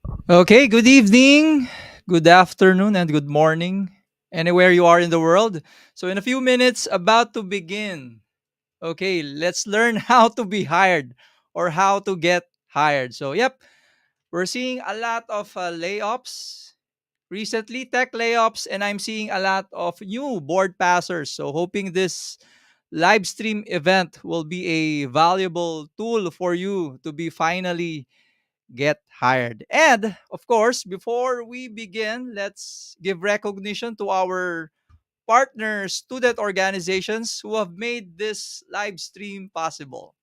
Okay, good evening, good afternoon, and good morning, anywhere you are in the world. So, in a few minutes, about to begin. Okay, let's learn how to be hired or how to get hired. So, yep, we're seeing a lot of layoffs recently, tech layoffs, and I'm seeing a lot of new board passers. So, hoping this live stream event will be a valuable tool for you to be finally get hired. And of course, before we begin, let's give recognition to our partner student organizations who have made this live stream possible.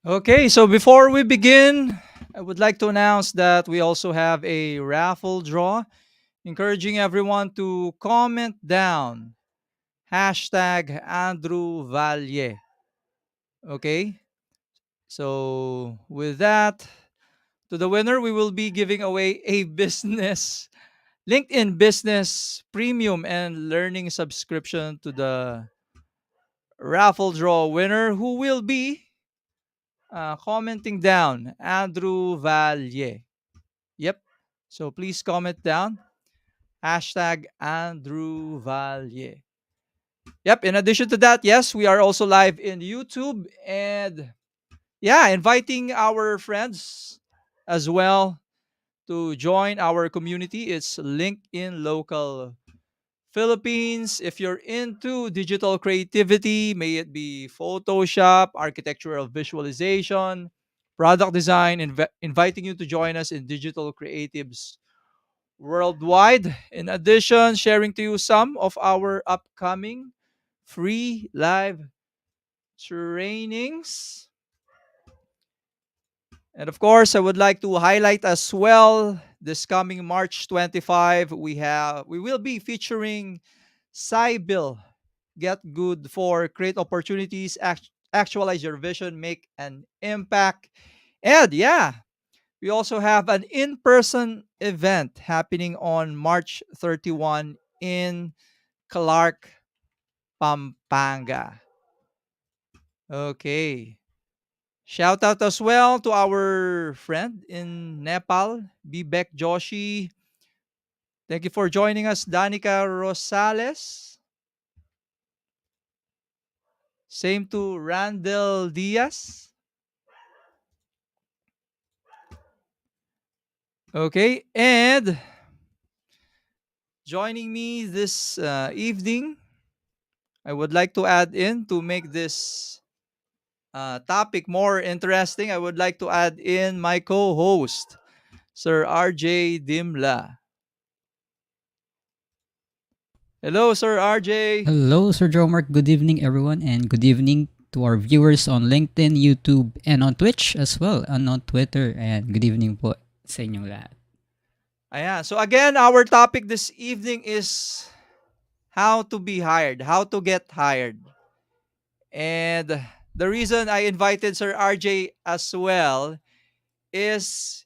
Okay, so before we begin, I would like to announce that we also have a raffle draw, encouraging everyone to comment down hashtag Andrew Valle. Okay, so with that, to the winner, we will be giving away a business LinkedIn Business Premium and Learning subscription to the raffle draw winner, who will be commenting down Andrew Valle. Yep. So please comment down hashtag Andrew Valle. Yep. In addition to that, yes, we are also live in YouTube and yeah, inviting our friends as well to join our community. It's LinkedIn Local Philippines. If you're into digital creativity, may it be Photoshop, architectural visualization, product design, inviting you to join us in digital creatives worldwide. In addition, sharing to you some of our upcoming free live trainings. And of course, I would like to highlight as well this coming March 25, we will be featuring Cybil Get Good for create opportunities, actualize your vision, make an impact. And yeah, we also have an in-person event happening on March 31 in Clark, Pampanga. Okay. Shout out as well to our friend in Nepal, Bibek Joshi. Thank you for joining us, Danica Rosales. Same to Randall Diaz. Okay, and joining me this evening, I would like to add in to make this topic more interesting. I would like to add in my co host, Sir RJ Dimla. Hello, Sir RJ. Hello, Sir Jomark. Good evening, everyone, and good evening to our viewers on LinkedIn, YouTube, and on Twitch as well, and on Twitter. And good evening po sa inyong lahat. Ayan. So, again, our topic this evening is how to be hired, how to get hired. And the reason I invited Sir RJ as well is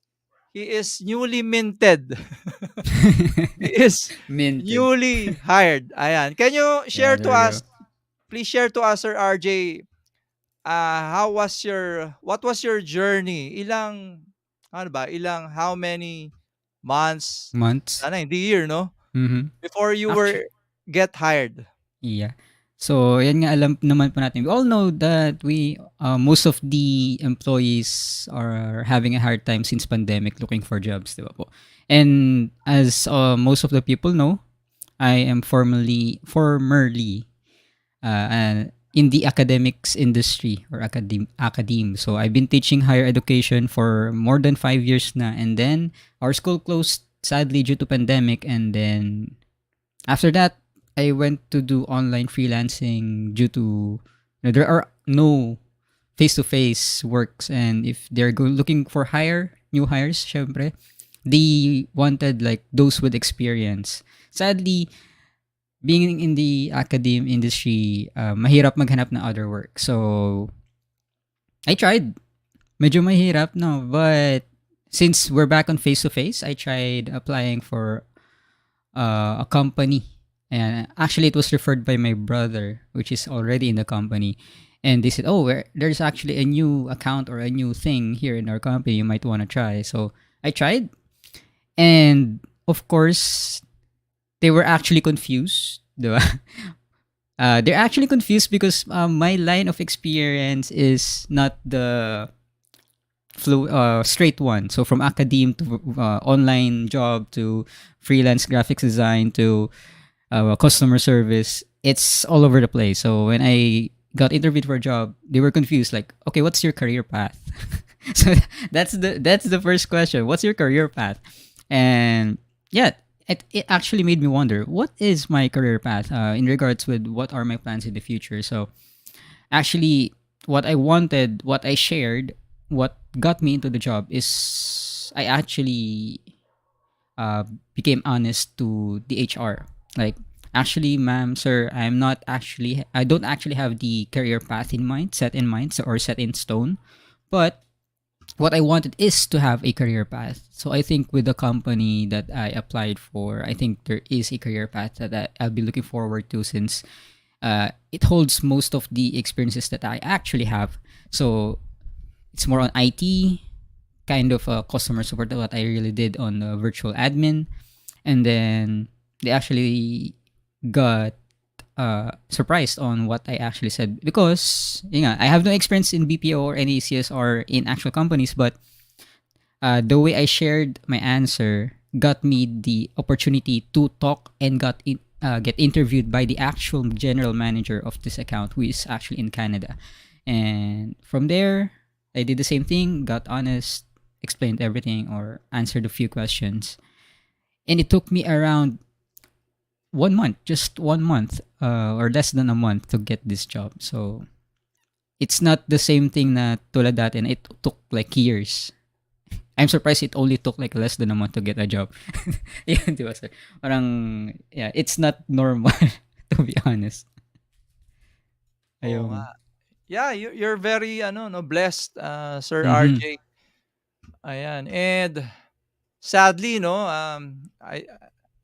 he is newly minted. He is Minted. newly hired. Ayan. Can you Yeah, share to there you go. us, please share to us, Sir RJ, what was your journey? Ano ba, how many months, Months. sana hindi year, no? Mm-hmm. Before you Actually, were get hired. yeah. So, yan nga alam naman po natin. We all know that most of the employees are having a hard time since pandemic looking for jobs, di ba po? And as most of the people know, I am formerly in the academics industry or academe. So I've been teaching higher education for more than 5 years na, and then our school closed sadly due to pandemic, and then after that I went to do online freelancing due to there are no face-to-face works, and if looking for new hires, syempre, they wanted like those with experience. Sadly, being in the academe industry, mahirap maghanap ng other work. So, I tried. Medyo mahirap, no? But since we're back on face-to-face, I tried applying for a company. And actually, it was referred by my brother, which is already in the company. And they said, oh, there's actually a new account or a new thing here in our company you might want to try. So, I tried. And, of course, they were actually confused. Diba? They're actually confused because my line of experience is not the straight one. So from academe to online job to freelance graphics design to customer service, it's all over the place. So when I got interviewed for a job, they were confused. Like, okay, what's your career path? So that's the first question. What's your career path? And yeah, it actually made me wonder what is my career path in regards with what are my plans in the future. So actually, what I wanted, what I shared, what got me into the job is I actually uh, became honest to the HR. Like, actually, ma'am, sir, I don't actually have the career path in mind, set in mind, or set in stone. But what I wanted is to have a career path. So I think with the company that I applied for, I think there is a career path that I'll be looking forward to, since it holds most of the experiences that I actually have. So it's more on IT, kind of customer support, what I really did on virtual admin. And then they actually got surprised on what I actually said, because I have no experience in BPO or any CSR in actual companies, but the way I shared my answer got me the opportunity to talk and get interviewed by the actual general manager of this account, who is actually in Canada. And from there, I did the same thing, got honest, explained everything, or answered a few questions. And it took me around 1 month, just 1 month, or less than a month to get this job. So it's not the same thing na tulad dati na it took like years. I'm surprised it only took like less than a month to get a job. Yun, di ba, sir? Parang, yeah, it's not normal, to be honest. Oo nga. Ayun. Yeah, you're very ano no blessed, Sir Mm-hmm. RJ. Ayan. And sadly no,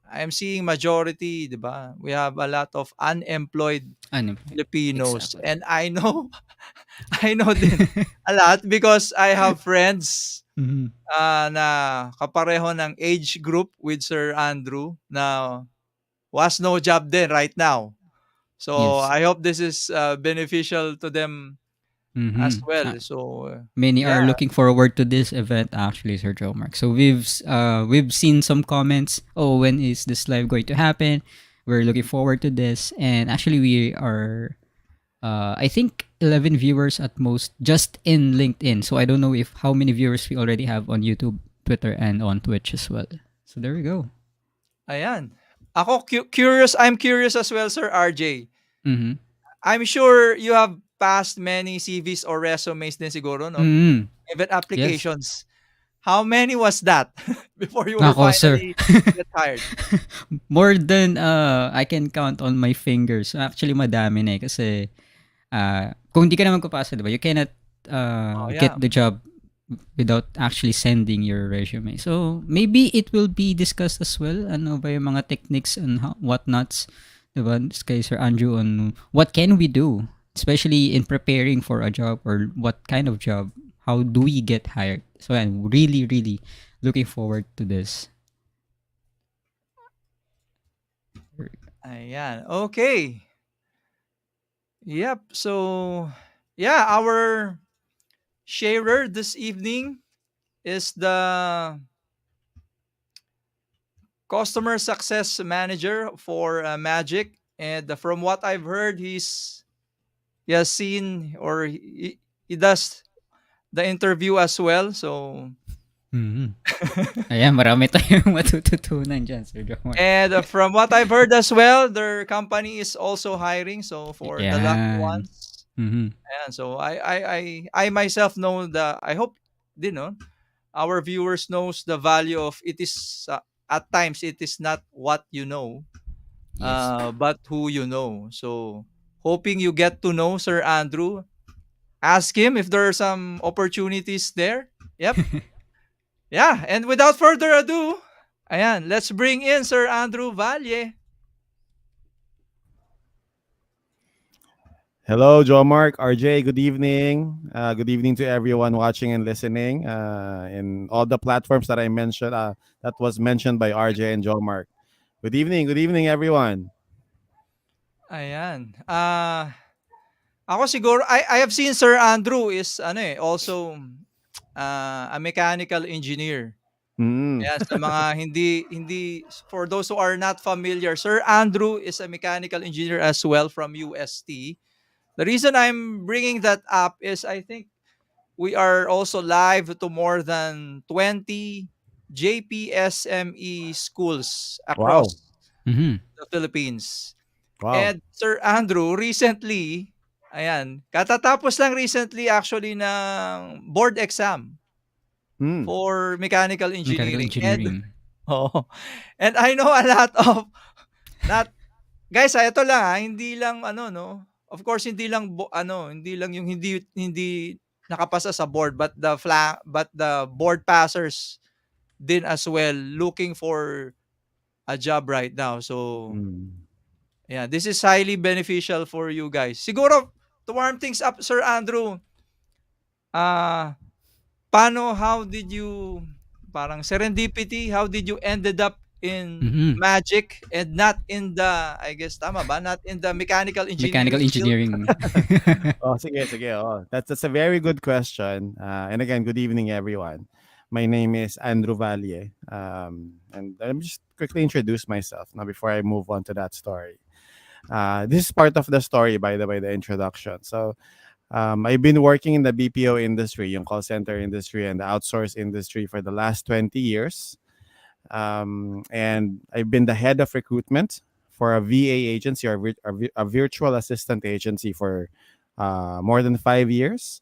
I'm seeing majority, 'di ba? We have a lot of unemployed Unemployed. Filipinos, Exactly. and I know I know din a lot because I have friends Mm-hmm. na kapareho ng age group with Sir Andrew na was no job din right now. So Yes. I hope this is beneficial to them as Mm-hmm. well. So Many are yeah, looking forward to this event, actually, Sir Joe Mark. So we've seen some comments. Oh, when is this live going to happen? We're looking forward to this, and actually, we are. I think 11 viewers at most just in LinkedIn. So I don't know if how many viewers we already have on YouTube, Twitter, and on Twitch as well. So there we go. ayan. Ako curious, I'm curious as well, Sir RJ. Mm-hmm. I'm sure you have passed many CVs or resumes din siguro, no? Mm-hmm. Even Yes. applications. How many was that before you were Nako, sir. finally get hired? More than I can count on my fingers. Actually, madami na eh. Kasi kung hindi ka naman papasa, di ba, you cannot Oh, get yeah. the job without actually sending your resume. So, maybe it will be discussed as well. Ano ba yung mga techniques and whatnots, di ba, kay Sir Andrew, on what can we do, especially in preparing for a job, or what kind of job, how do we get hired. So, I'm really, really looking forward to this. Ayan. Okay. Yep. So, yeah, our sharer this evening is the customer success manager for Magic. And from what I've heard, he has seen or he does the interview as well. So, Mhm. Ayan, marami tayong matututunan diyan, Sir Jomar. and from what I've heard as well, their company is also hiring. So for the lucky Yan. ones, Mhm. and so I myself know I hope our viewers knows the value of it is at times it is not what you know, Yes. but who you know. So hoping you get to know Sir Andrew. Ask him if there are some opportunities there. Yep. Yeah. And without further ado, ayan, let's bring in Sir Andrew Valle. Hello, Joe Mark, RJ. Good evening. Good evening to everyone watching and listening in all the platforms that I mentioned. That was mentioned by RJ and Joe Mark. Good evening. Good evening, everyone. Ayan. Ako siguro I have seen Sir Andrew is also a mechanical engineer. Mm. Ayan, sa mga hindi for those who are not familiar, Sir Andrew is a mechanical engineer as well from UST. The reason I'm bringing that up is I think we are also live to more than 20 JPSME schools Wow. across Mhm. the Philippines. Wow. And Sir Andrew recently, Ayan, katatapos lang recently actually ng board exam Hmm. for mechanical Mechanical engineering and engineering. oo, and I know a lot of not guys, ito lang, hindi lang ano 'no, of course hindi lang hindi lang yung hindi nakapasa sa board but the board passers din as well looking for a job right now. So, Hmm. yeah, this is highly beneficial for you guys. Siguro to warm things up, Sir Andrew, ah, how did you parang serendipity, how did you ended up in Mhm. magic and not in the I guess tama ba? Not in the mechanical Mechanical engineering field? engineering. Oh, sige, sige. Oh, that's a very good question. And again, good evening, everyone. My name is Andrew Valle. And let me just quickly introduce myself now before I move on to that story. This is part of the story, by the way, the introduction. So, I've been working in the BPO industry, yung call center industry, and the outsource industry for the last 20 years. And I've been the head of recruitment for a VA agency or a virtual assistant agency for more than 5 years.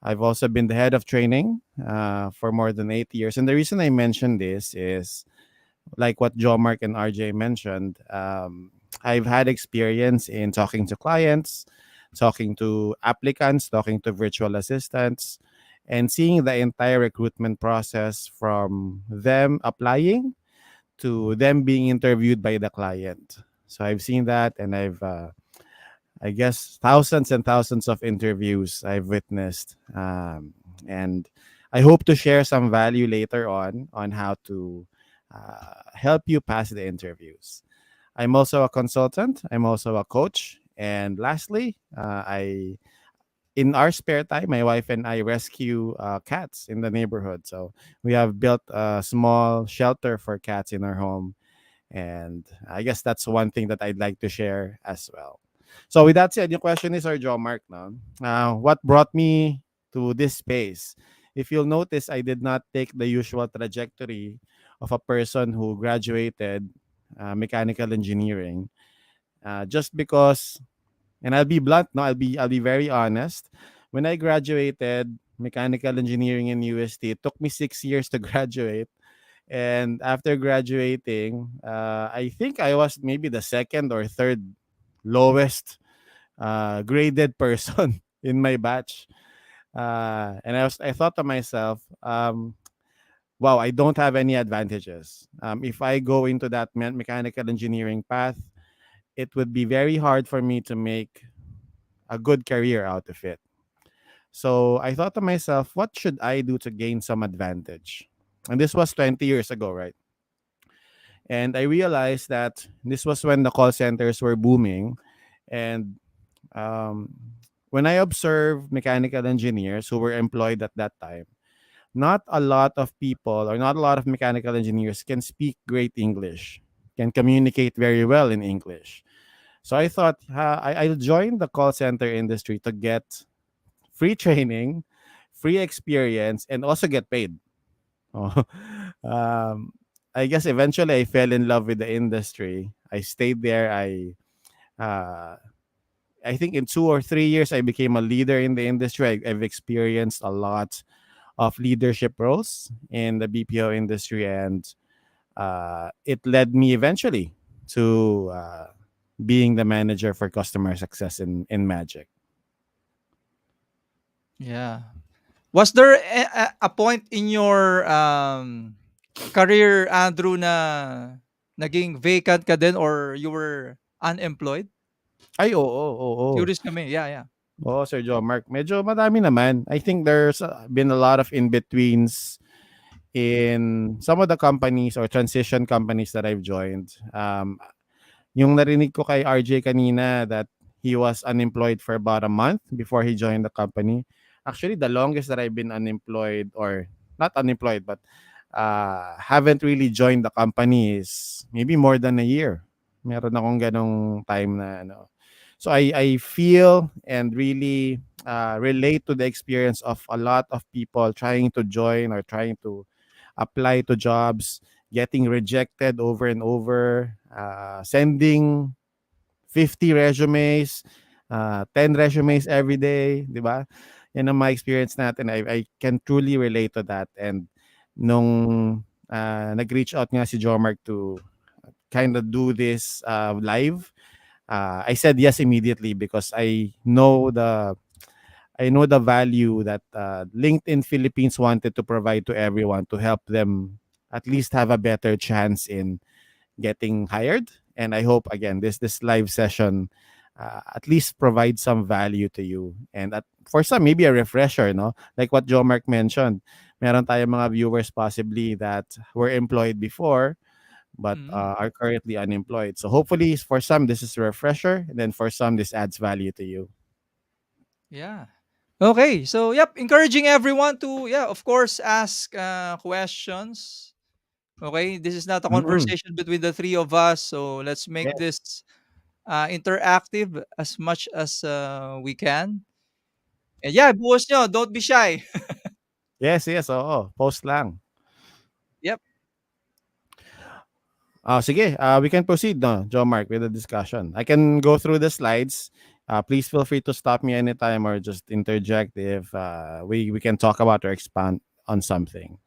I've also been the head of training for more than 8 years. And the reason I mention this is like what Joe Mark and RJ mentioned. I've had experience in talking to clients, talking to applicants, talking to virtual assistants, and seeing the entire recruitment process from them applying to them being interviewed by the client. So I've seen that, and I guess, thousands and thousands of interviews I've witnessed, and I hope to share some value later on how to help you pass the interviews. I'm also a consultant. I'm also a coach, and lastly, I in our spare time, my wife and I rescue cats in the neighborhood. So we have built a small shelter for cats in our home, and I guess that's one thing that I'd like to share as well. So with that said, your question is, Sir Joe Mark, now, what brought me to this space? If you'll notice, I did not take the usual trajectory of a person who graduated mechanical engineering, just because, and I'll be blunt, no, I'll be very honest. When I graduated mechanical engineering in UST, it took me 6 years to graduate, and after graduating, I think I was maybe the second or third lowest graded person in my batch. And I thought to myself, wow, I don't have any advantages. If I go into that mechanical engineering path, it would be very hard for me to make a good career out of it. So I thought to myself, what should I do to gain some advantage? And this was 20 years ago, right? And I realized that this was when the call centers were booming. And um, when I observed mechanical engineers who were employed at that time, not a lot of people or not a lot of mechanical engineers can speak great English, can communicate very well in English. So I thought I'll join the call center industry to get free training, free experience, and also get paid. Oh, um, I guess eventually I fell in love with the industry. I stayed there. Uh, I think in 2 or 3 years I became a leader in the industry. I've experienced a lot of leadership roles in the BPO industry, and it led me eventually to being the manager for customer success in Magic. Yeah. Was there a point in your career, Andrew, na naging vacant ka din or you were unemployed? Ay, oo, oo. Curious kami. Yeah, yeah. Oo, Sir Joe Mark. Medyo madami naman. I think there's been a lot of in-betweens in some of the companies or transition companies that I've joined. Yung narinig ko kay RJ kanina that he was unemployed for about a month before he joined the company. Actually, the longest that I've been unemployed, or not unemployed, but haven't really joined the company is maybe more than a year. Meron akong ganong time na ano. So I feel and really relate to the experience of a lot of people trying to join or trying to apply to jobs, getting rejected over and over, sending 50 resumes, 10 resumes every day, di ba? Yan ang my experience natin. I can truly relate to that. And nung nag-reach out nga si Jomark to kind of do this live, I said yes immediately because I know the value that LinkedIn Philippines wanted to provide to everyone to help them at least have a better chance in getting hired. And I hope again this live session at least provides some value to you. And for some, maybe a refresher, no? Like what Joe Mark mentioned, meron tayong mga viewers possibly that were employed before but Mhm. are currently unemployed. So hopefully for some this is a refresher, and then for some this adds value to you. Yeah. Okay. So, yep, encouraging everyone to, yeah, of course, ask questions. Okay. This is not a Mm. conversation between the three of us. So, let's make Yes, this interactive as much as we can. And yeah, buwas nyo. Don't be shy. yes, oo. Post lang. Yep. Sige, we can proceed, no, Joe Mark, with the discussion. I can go through the slides. Please feel free to stop me anytime or just interject if we can talk about or expand on something.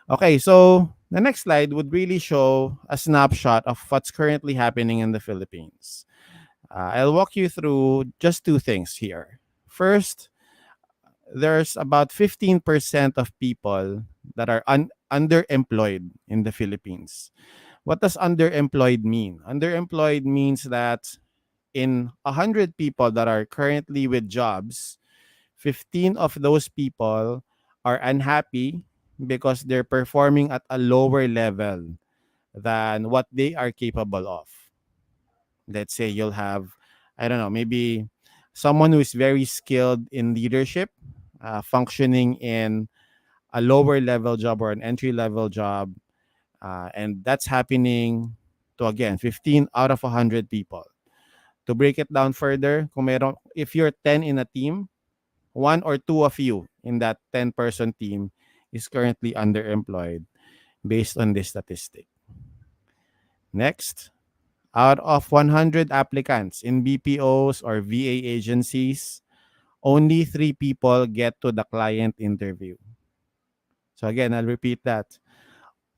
Okay, so the next slide would really show a snapshot of what's currently happening in the Philippines. I'll walk you through just two things here. First, there's about 15% of people that are underemployed in the Philippines. What does underemployed mean? Underemployed means that in 100 people that are currently with jobs, 15 of those people are unhappy because they're performing at a lower level than what they are capable of. Let's say you'll have, I don't know, maybe someone who is very skilled in leadership, functioning in a lower level job or an entry level job, and that's happening to again 15 out of 100 people. To break it down further, if you're 10 in a team, one or two of you in that 10-person team is currently underemployed based on this statistic. Next, out of 100 applicants in BPOs or VA agencies, only 3 people get to the client interview. So again, I'll repeat that.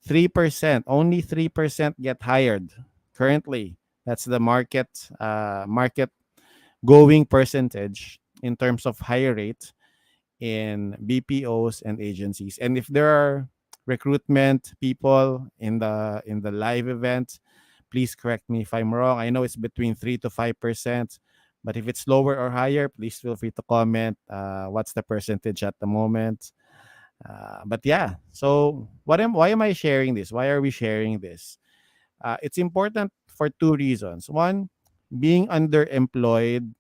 3%, only 3% get hired currently. That's the market going percentage in terms of hire rate in BPOs and agencies. And if there are recruitment people in the live event, please correct me if I'm wrong. I know it's between 3 to 5%, but if it's lower or higher, please feel free to comment. What's the percentage at the moment? But yeah, so why am I sharing this? Why are we sharing this? It's important for two reasons. One, being underemployed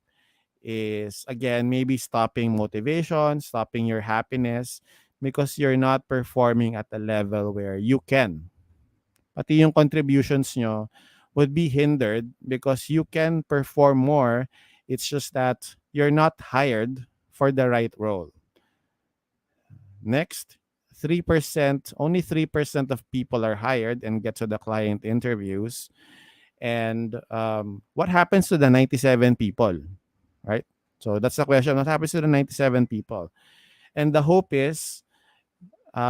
is again maybe stopping motivation, stopping your happiness because you're not performing at a level where you can. Pati yung contributions nyo would be hindered because you can perform more. It's just that you're not hired for the right role. Next, 3%, only 3% of people are hired and get to the client interviews. And what happens to the 97 people, right? So that's the question. What happens to the 97 people? And the hope is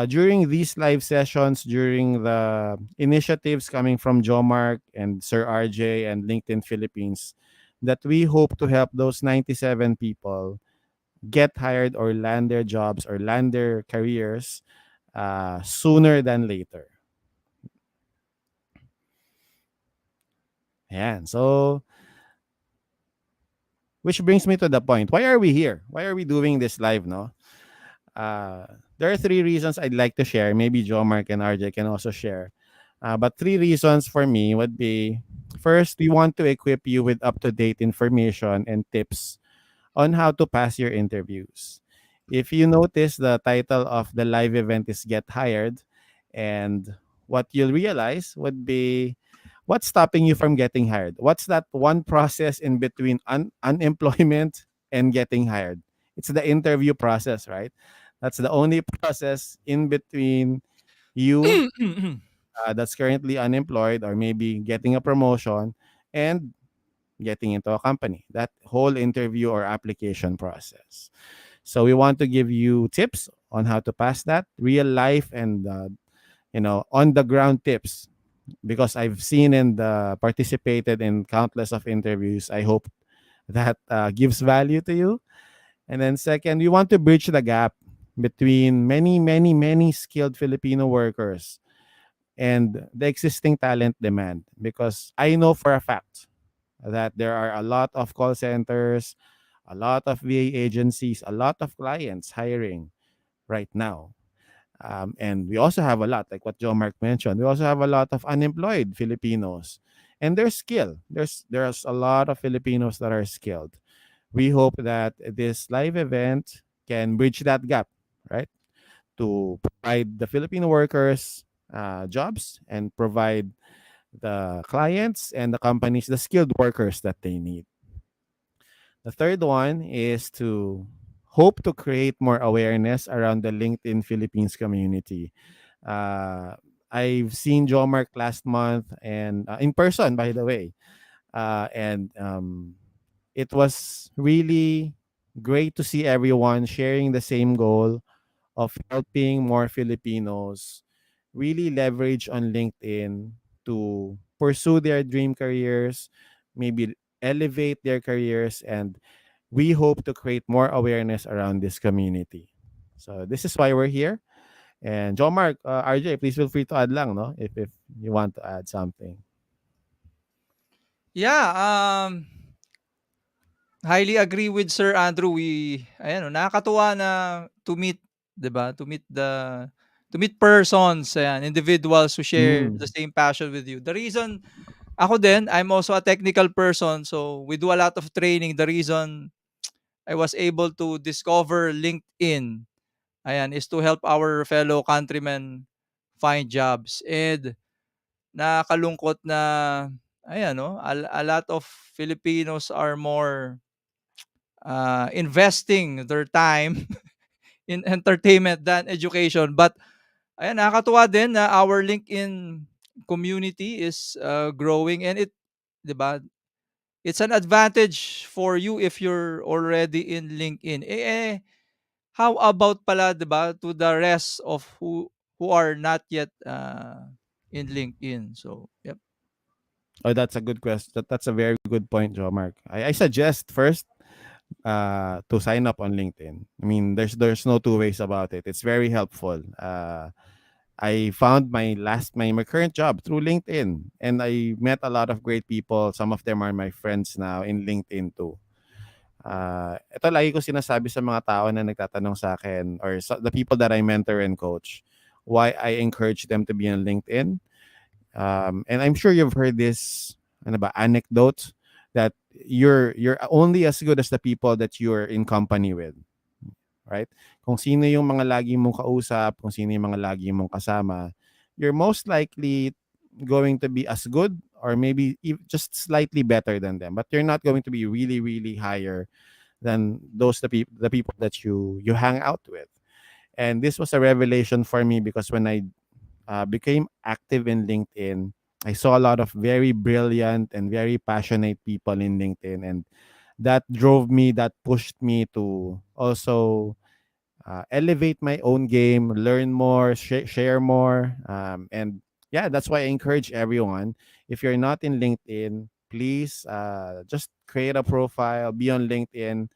during these live sessions, during the initiatives coming from Jomark and Sir RJ and LinkedIn Philippines, that we hope to help those 97 people get hired or land their jobs or land their careers sooner than later. Ayan. So, which brings me to the point. Why are we here? Why are we doing this live, no? Uh, there are three reasons I'd like to share. Maybe Joe, Mark, and RJ can also share. But three reasons for me would be first, we want to equip you with up to date information and tips on how to pass your interviews. If you notice, the title of the live event is Get Hired, and what you'll realize would be what's stopping you from getting hired? What's that one process in between unemployment and getting hired? It's the interview process, right? That's the only process in between you that's currently unemployed or maybe getting a promotion and getting into a company, that whole interview or application process. So we want to give you tips on how to pass that, real life and on the ground tips, because I've seen and participated in countless of interviews. I hope that gives value to you. And then second, we want to bridge the gap between many, many, many skilled Filipino workers and the existing talent demand. Because I know for a fact that there are a lot of call centers, a lot of VA agencies, a lot of clients hiring right now. And we also have a lot, like what Joe Mark mentioned, we also have a lot of unemployed Filipinos. And they're skilled. There's a lot of Filipinos that are skilled. We hope that this live event can bridge that gap, right? To provide the Filipino workers jobs and provide the clients and the companies the skilled workers that they need. The third one is to hope to create more awareness around the LinkedIn Philippines community. Uh, I've seen Joe Mark last month and in person, by the way. And it was really great to see everyone sharing the same goal of helping more Filipinos really leverage on LinkedIn to pursue their dream careers, maybe elevate their careers, and we hope to create more awareness around this community. So this is why we're here. And John Mark, RJ, please feel free to add lang, no? If you want to add something. Yeah, highly agree with Sir Andrew. Ayan, nakakatuwa na to meet, 'di ba? To meet persons, ayan, individuals who share the Mm. same passion with you. The reason ako din, I'm also a technical person, so we do a lot of training. The reason I was able to discover LinkedIn, ayan, is to help our fellow countrymen find jobs. And nakakalungkot na, ayan, no, a lot of Filipinos are more investing their time in entertainment than education. But ayan, nakakatuwa din na our LinkedIn community is growing, and 'di ba? It's an advantage for you if you're already in LinkedIn. How about pala, 'di ba, to the rest of who are not yet in LinkedIn? So, yep. Oh, that's a good question. That's a very good point, Joe Mark. I suggest first to sign up on LinkedIn. I mean, there's no two ways about it. It's very helpful. I found my current job through LinkedIn, and I met a lot of great people. Some of them are my friends now in LinkedIn too. Ito lagi ko sinasabi sa mga tao na nagtatanong sa akin or the people that I mentor and coach, why I encourage them to be on LinkedIn. And I'm sure you've heard this ano ba, anecdote that you're only as good as the people that you're in company with, right? Kung sino yung mga lagi mong kausap, kung sino yung mga lagi mong kasama, you're most likely going to be as good or maybe just slightly better than them, but you're not going to be really really higher than the people that you hang out with. And this was a revelation for me because when I became active in LinkedIn, I saw a lot of very brilliant and very passionate people in LinkedIn, and that pushed me to also elevate my own game, learn more, share more. And yeah, that's why I encourage everyone. If you're not in LinkedIn, please just create a profile, be on LinkedIn,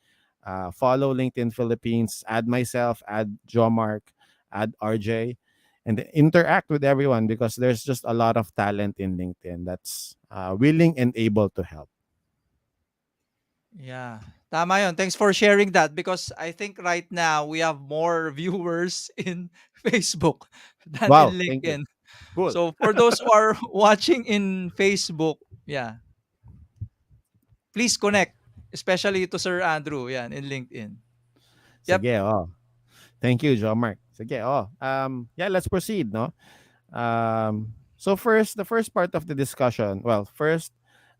follow LinkedIn Philippines, add myself, add Joe Mark, add RJ, and interact with everyone because there's just a lot of talent in LinkedIn that's willing and able to help. Yeah. Tama yun. Thanks for sharing that, because I think right now we have more viewers in Facebook than in Wow, thank you. LinkedIn. Cool. So for those who are watching in Facebook, yeah, please connect, especially to Sir Andrew, yan, in LinkedIn. Yep. Sige, oh. Thank you, Joe Mark. Sige, oh. Yeah, let's proceed, no? So first, the first part of the discussion. Well, first,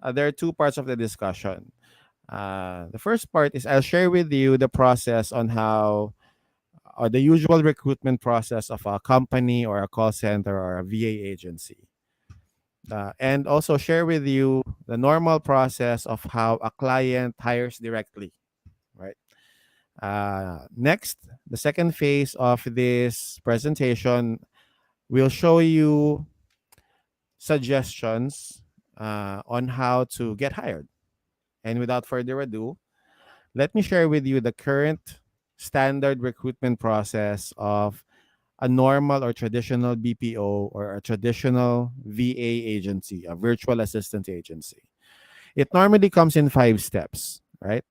there are two parts of the discussion. The first part is I'll share with you the process on how, or the usual recruitment process of a company or a call center or a VA agency. and also share with you the normal process of how a client hires directly, right? Next, the second phase of this presentation will show you suggestions on how to get hired. And without further ado, let me share with you the current standard recruitment process of a normal or traditional BPO or a traditional VA agency, a virtual assistant agency. It normally comes in 5 steps, right?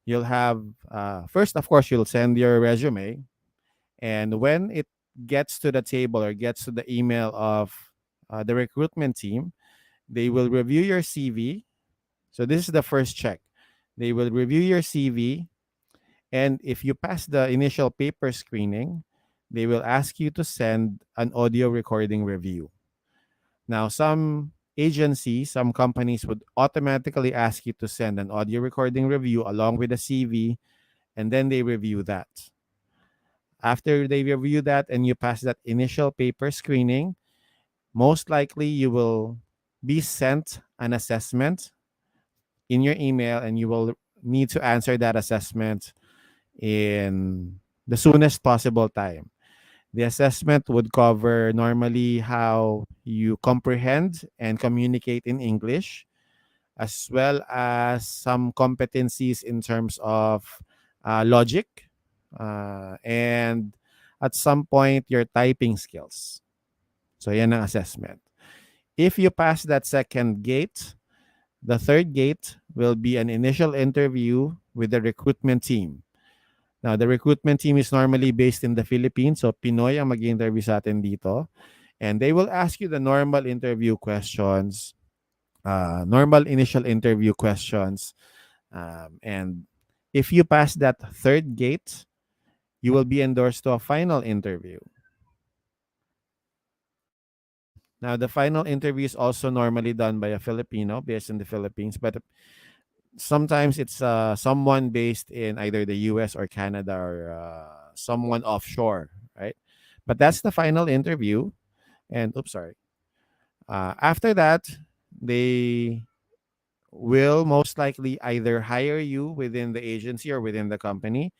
You'll have, first, of course, you'll send your resume. And when it gets to the table or gets to the email of the recruitment team, they will review your CV. So this is the first check. They will review your CV, and if you pass the initial paper screening, they will ask you to send an audio recording review. Now, some agencies, some companies would automatically ask you to send an audio recording review along with a CV, and then they review that. After they review that and you pass that initial paper screening, most likely you will be sent an assessment in your email, and you will need to answer that assessment in the soonest possible time. The assessment would cover normally how you comprehend and communicate in English, as well as some competencies in terms of logic, and at some point, your typing skills. So, yan ang assessment. If you pass that second gate, the third gate will be an initial interview with the recruitment team. Now, the recruitment team is normally based in the Philippines, so Pinoy ang mag-interview sa atin dito. And they will ask you the normal interview questions, normal initial interview questions. And if you pass that third gate, you will be endorsed to a final interview. Now, the final interview is also normally done by a Filipino based in the Philippines, but sometimes it's someone based in either the US or Canada, or someone offshore, right? But that's the final interview. And oops, sorry. After that, they will most likely either hire you within the agency or within the company,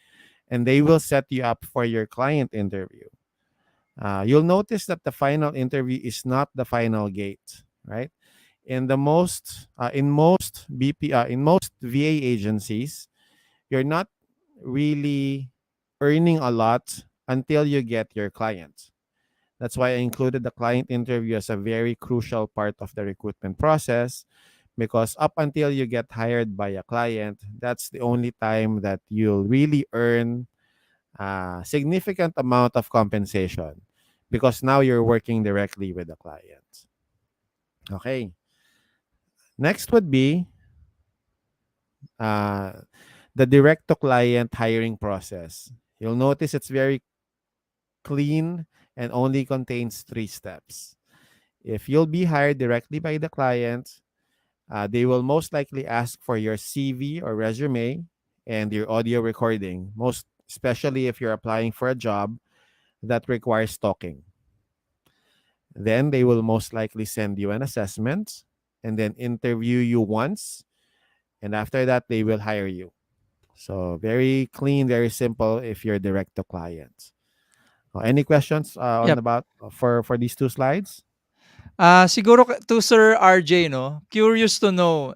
and they will set you up for your client interview. You'll notice that the final interview is not the final gate, right? In most in most VA agencies, you're not really earning a lot until you get your client. That's why I included the client interview as a very crucial part of the recruitment process, because up until you get hired by a client, that's the only time that you'll really earn a significant amount of compensation, because now you're working directly with the client. Okay. Next would be uh, the direct to client hiring process. You'll notice it's very clean and only contains 3 steps. If you'll be hired directly by the client, they will most likely ask for your CV or resume and your audio recording, most especially if you're applying for a job that requires talking. Then they will most likely send you an assessment and then interview you once. And after that, they will hire you. So very clean, very simple if you're direct to clients. Any questions on Yep. about for these 2 slides? Siguro to Sir RJ, no? Curious to know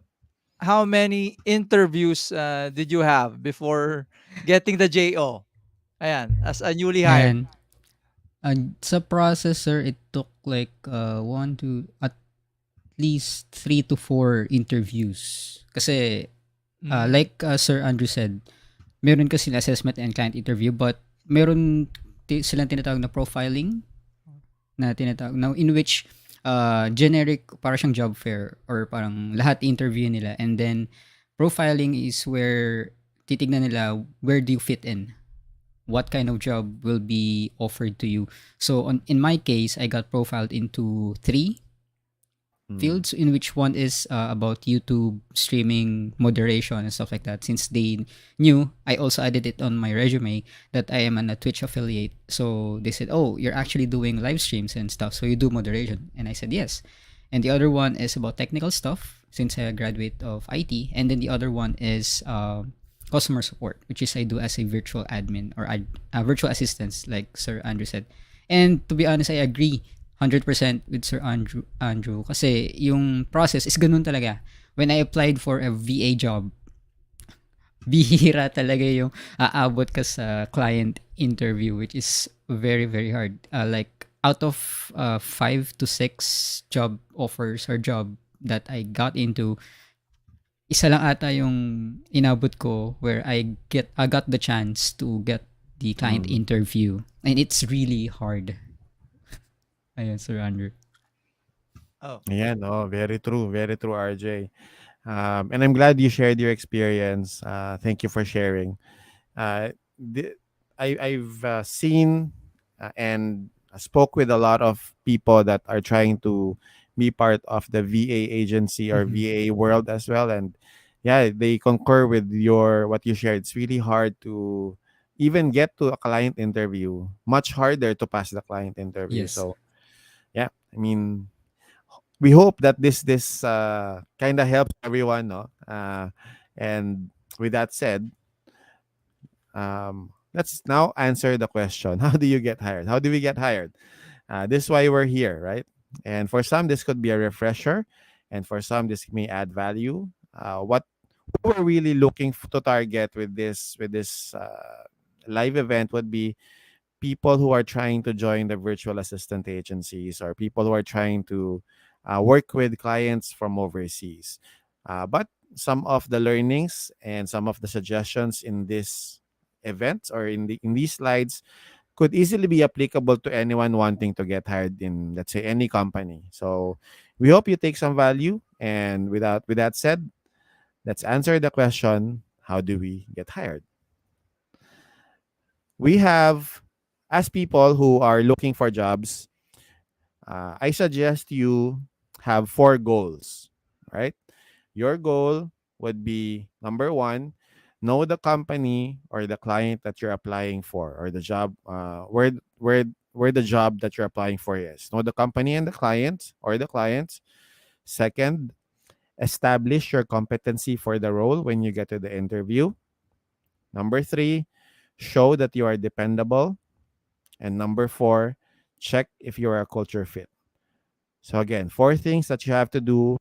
how many interviews did you have before getting the JO? Ayan, as a newly hired. And sa process, sir, it took like one to at least 3 to 4 interviews. Kasi Mm. like Sir Andrew said, meron kasi assessment and client interview, but meron silang tinatawag na profiling na tinatawag na in which generic para siyang job fair or parang lahat interview nila, and then profiling is where titignan nila where do you fit in, what kind of job will be offered to you. So in my case, I got profiled into 3 Mm. fields, in which one is about YouTube streaming moderation and stuff like that. Since they knew, I also added it on my resume that I am a Twitch affiliate. So they said, "Oh, you're actually doing live streams and stuff. So you do moderation?" And I said, "Yes." And the other one is about technical stuff since I graduate of IT. And then the other one is customer support, which is I do as a virtual admin or virtual assistants, like Sir Andrew said. And to be honest, I agree 100% with Sir Andrew kasi yung process is ganun talaga. When I applied for a VA job, bihira talaga yung aabot ka sa client interview, which is very, very hard. Like, out of 5 to 6 job offers or job that I got into, isa lang ata yung inabot ko where I got the chance to get the client Mm. interview. And it's really hard. Ayun, Sir Andrew. Oh, Yeah, no, very true, RJ. And I'm glad you shared your experience. Thank you for sharing. Uh, the, I've seen and spoke with a lot of people that are trying to be part of the VA agency or Mhm. VA world as well, and yeah, they concur with your what you shared. It's really hard to even get to a client interview. Much harder to pass the client interview. Yes. So yeah, I mean, we hope that this kind of helps everyone, no? And with that said, let's now answer the question: How do you get hired? How do we get hired? This is why we're here, right? And for some, this could be a refresher, and for some, this may add value. What we're really looking to target with this live event would be people who are trying to join the virtual assistant agencies or people who are trying to work with clients from overseas. But some of the learnings and some of the suggestions in this event or in these slides could easily be applicable to anyone wanting to get hired in, let's say, any company. So we hope you take some value. And with that said, let's answer the question: How do we get hired? We have, as people who are looking for jobs, I suggest you have 4 goals, right? Your goal would be number one, know the company or the client that you're applying for, or the job, where the job that you're applying for is. Know the company and the client or the clients. Second, establish your competency for the role when you get to the interview. Number three, show that you are dependable. And number four, check if you're a culture fit. So again, 4 things that you have to do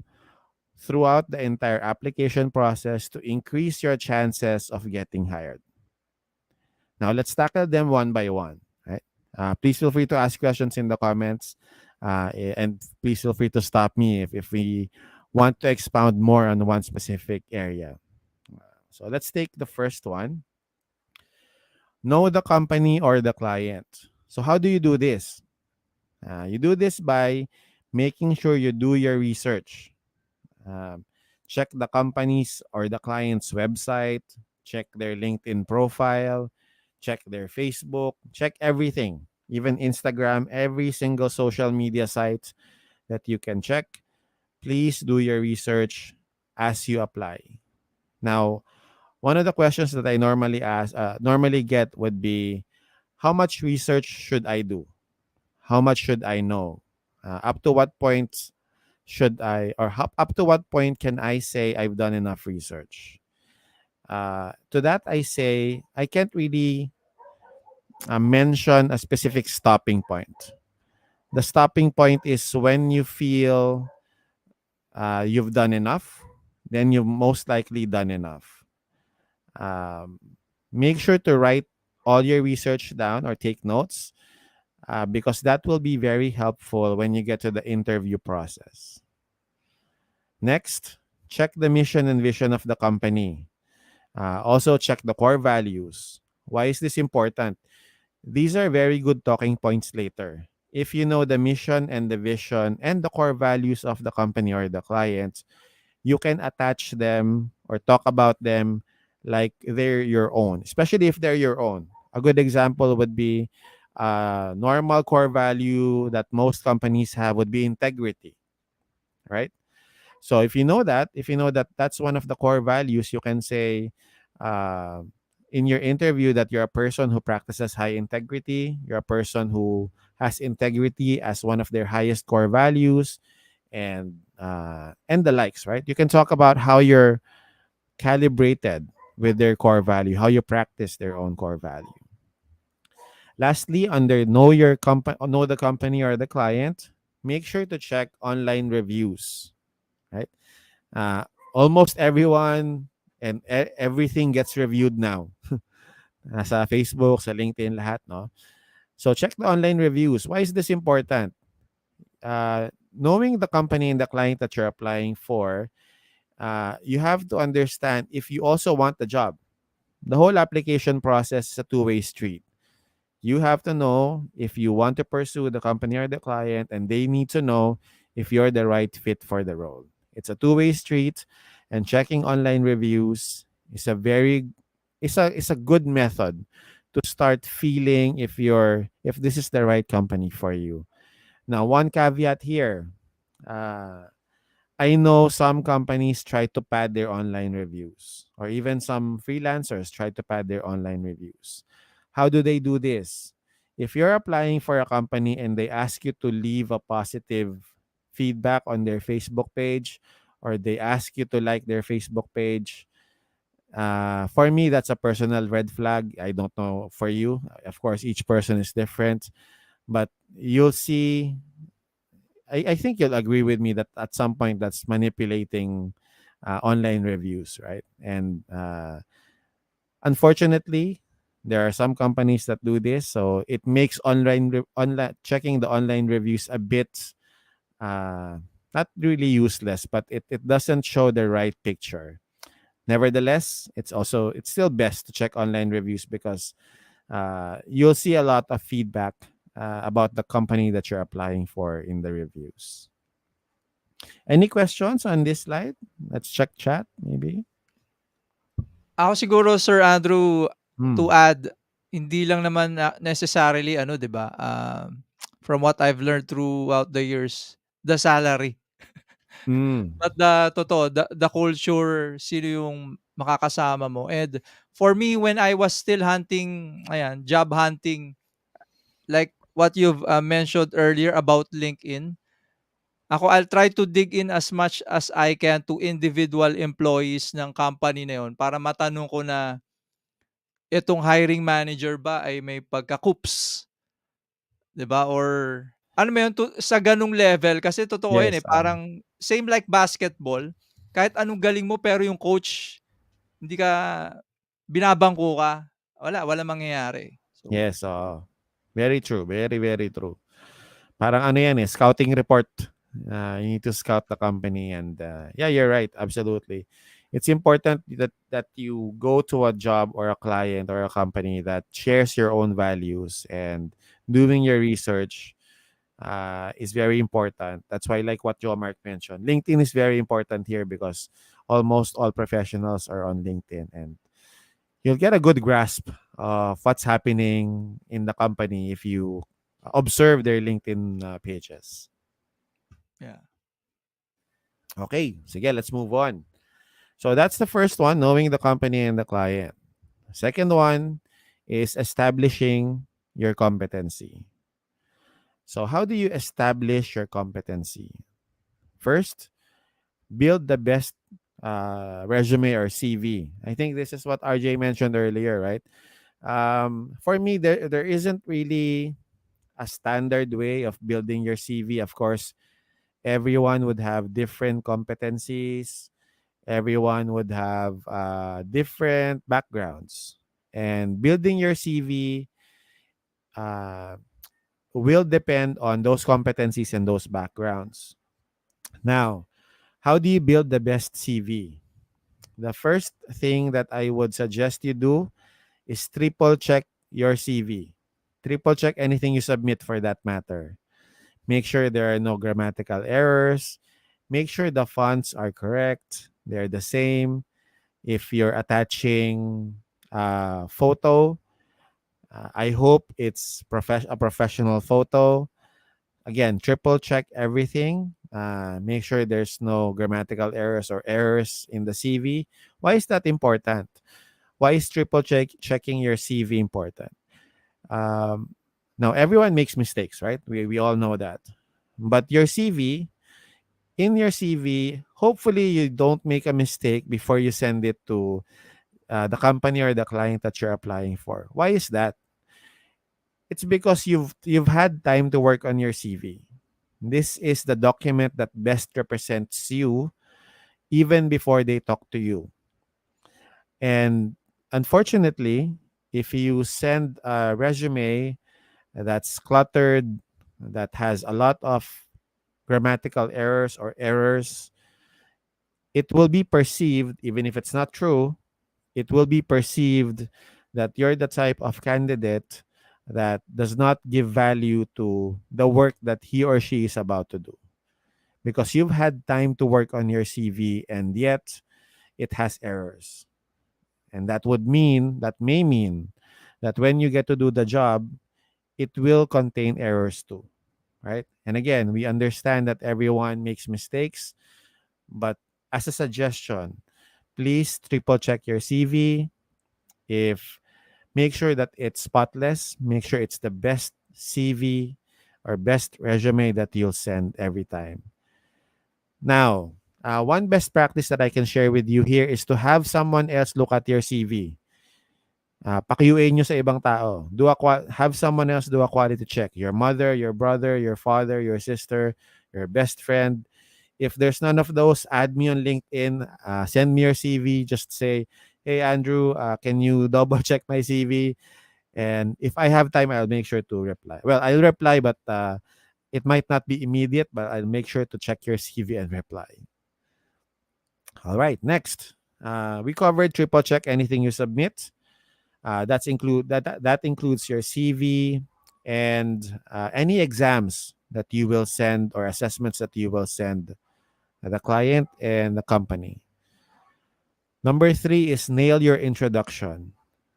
throughout the entire application process to increase your chances of getting hired. Now let's tackle them one by one. Right? Please feel free to ask questions in the comments, and please feel free to stop me if we want to expound more on one specific area. So let's take the first one. Know the company or the client. So how do you do this? You do this by making sure you do your research. Um, check the company's or the client's website, check their LinkedIn profile, check their Facebook, check everything, even Instagram, every single social media site that you can check. Please do your research as you apply. Now, one of the questions that I normally get would be, how much research should I do? How much should I know? Up to what point should I, or up to what point can I say I've done enough research? To that, I say I can't really mention a specific stopping point. The stopping point is when you feel you've done enough, then you've most likely done enough. Um, Make sure to write all your research down or take notes, because that will be very helpful when you get to the interview process. Next, check the mission and vision of the company. Also, check the core values. Why is this important? These are very good talking points later. If you know the mission and the vision and the core values of the company or the client, you can attach them or talk about them like they're your own, especially if they're your own. A good example would be a normal core value that most companies have would be integrity, right? So if you know that that's one of the core values, you can say uh, in your interview that you're a person who practices high integrity, you're a person who has integrity as one of their highest core values, and the likes, right? You can talk about how you're calibrated with their core value, how you practice their own core value. Lastly, under know the company or the client, make sure to check online reviews, right? Uh, Almost everyone and everything gets reviewed now. Sa Facebook, sa LinkedIn, lahat, no? So check the online reviews. Why is this important? Knowing the company and the client that you're applying for, you have to understand if you also want the job. The whole application process is a two-way street. You have to know if you want to pursue the company or the client, and they need to know if you're the right fit for the role. It's a two-way street, and checking online reviews is a very it's a good method to start feeling if this is the right company for you. Now, one caveat here. Uh, I know some companies try to pad their online reviews, or even some freelancers try to pad their online reviews. How do they do this? If you're applying for a company and they ask you to leave a positive feedback on their Facebook page, or they ask you to like their Facebook page, for me, that's a personal red flag. I don't know for you. Of course, each person is different, but you'll see I think you'll agree with me that at some point that's manipulating online reviews, right? And unfortunately, there are some companies that do this, so it makes online checking the online reviews a bit uh, not really useless, but it doesn't show the right picture. Nevertheless, it's still best to check online reviews because you'll see a lot of feedback about the company that you're applying for in the reviews. Any questions on this slide? Let's check chat, maybe. Ako siguro, Sir Andrew, to Hmm. add, hindi lang naman na necessarily ano, 'di ba, from what I've learned throughout the years, the salary. Hmm. But totoo, the culture, sino yung makakasama mo. And for me, when I was still hunting, ayan, job hunting, like what you've mentioned earlier about LinkedIn, I'll try to dig in as much as I can to individual employees ng company na yun para matanong ko na itong hiring manager ba ay may pagka-coops, 'di ba, or ano mo yun, sa gano'ng level. Kasi totoo yun, Yes. eh, parang same like basketball, kahit anong galing mo pero yung coach hindi ka binabangko ka, walang mangyayari. So, Yes. Very true. Very, very true. Parang ano yan eh, scouting report. You need to scout the company and yeah, you're right. Absolutely. It's important that you go to a job or a client or a company that shares your own values, and doing your research is very important. That's why, like what Joe Mark mentioned, LinkedIn is very important here because almost all professionals are on LinkedIn, and you'll get a good grasp of what's happening in the company if you observe their LinkedIn pages. yeah. Okay, sige, let's move on. So that's the first one, knowing the company and the client. Second one is establishing your competency. So how do you establish your competency? First, build the best resume or CV. I think this is what RJ mentioned earlier, right? For me, there isn't really a standard way of building your CV. Of course, everyone would have different competencies. Everyone would have different backgrounds, and building your CV uh, will depend on those competencies and those backgrounds. Now, how do you build the best CV? The first thing that I would suggest you do is triple check your CV. Triple check anything you submit for that matter. Make sure there are no grammatical errors. Make sure the fonts are correct. They're the same. If you're attaching a photo, I hope it's a professional photo. Again, triple check everything. Make sure there's no grammatical errors or errors in the CV. Why is that important? Why is checking your CV important? Um, Now, everyone makes mistakes, right? We all know that. But your CV in your CV, hopefully you don't make a mistake before you send it to the company or the client that you're applying for. Why is that? It's because you've had time to work on your CV. This is the document that best represents you even before they talk to you. And unfortunately, if you send a resume that's cluttered, that has a lot of grammatical errors or errors, it will be perceived, even if it's not true, it will be perceived that you're the type of candidate that does not give value to the work that he or she is about to do because you've had time to work on your CV and yet it has errors. And that may mean that when you get to do the job, it will contain errors too, right? And again, we understand that everyone makes mistakes, but as a suggestion, please triple check your CV. If Make sure that it's spotless, make sure it's the best CV or best resume that you'll send every time. Now, one best practice that I can share with you here is to have someone else look at your CV. Pa-QA nyo sa ibang tao. Have someone else do a quality check. Your mother, your brother, your father, your sister, your best friend. If there's none of those, add me on LinkedIn. Send me your CV. Just say, hey, Andrew, can you double check my CV? And if I have time, I'll make sure to reply. Well, I'll reply, but it might not be immediate, but I'll make sure to check your CV and reply. All right, next. We covered triple check anything you submit. That includes your CV and any exams that you will send or assessments that you will send the client and the company. Number three is nail your introduction.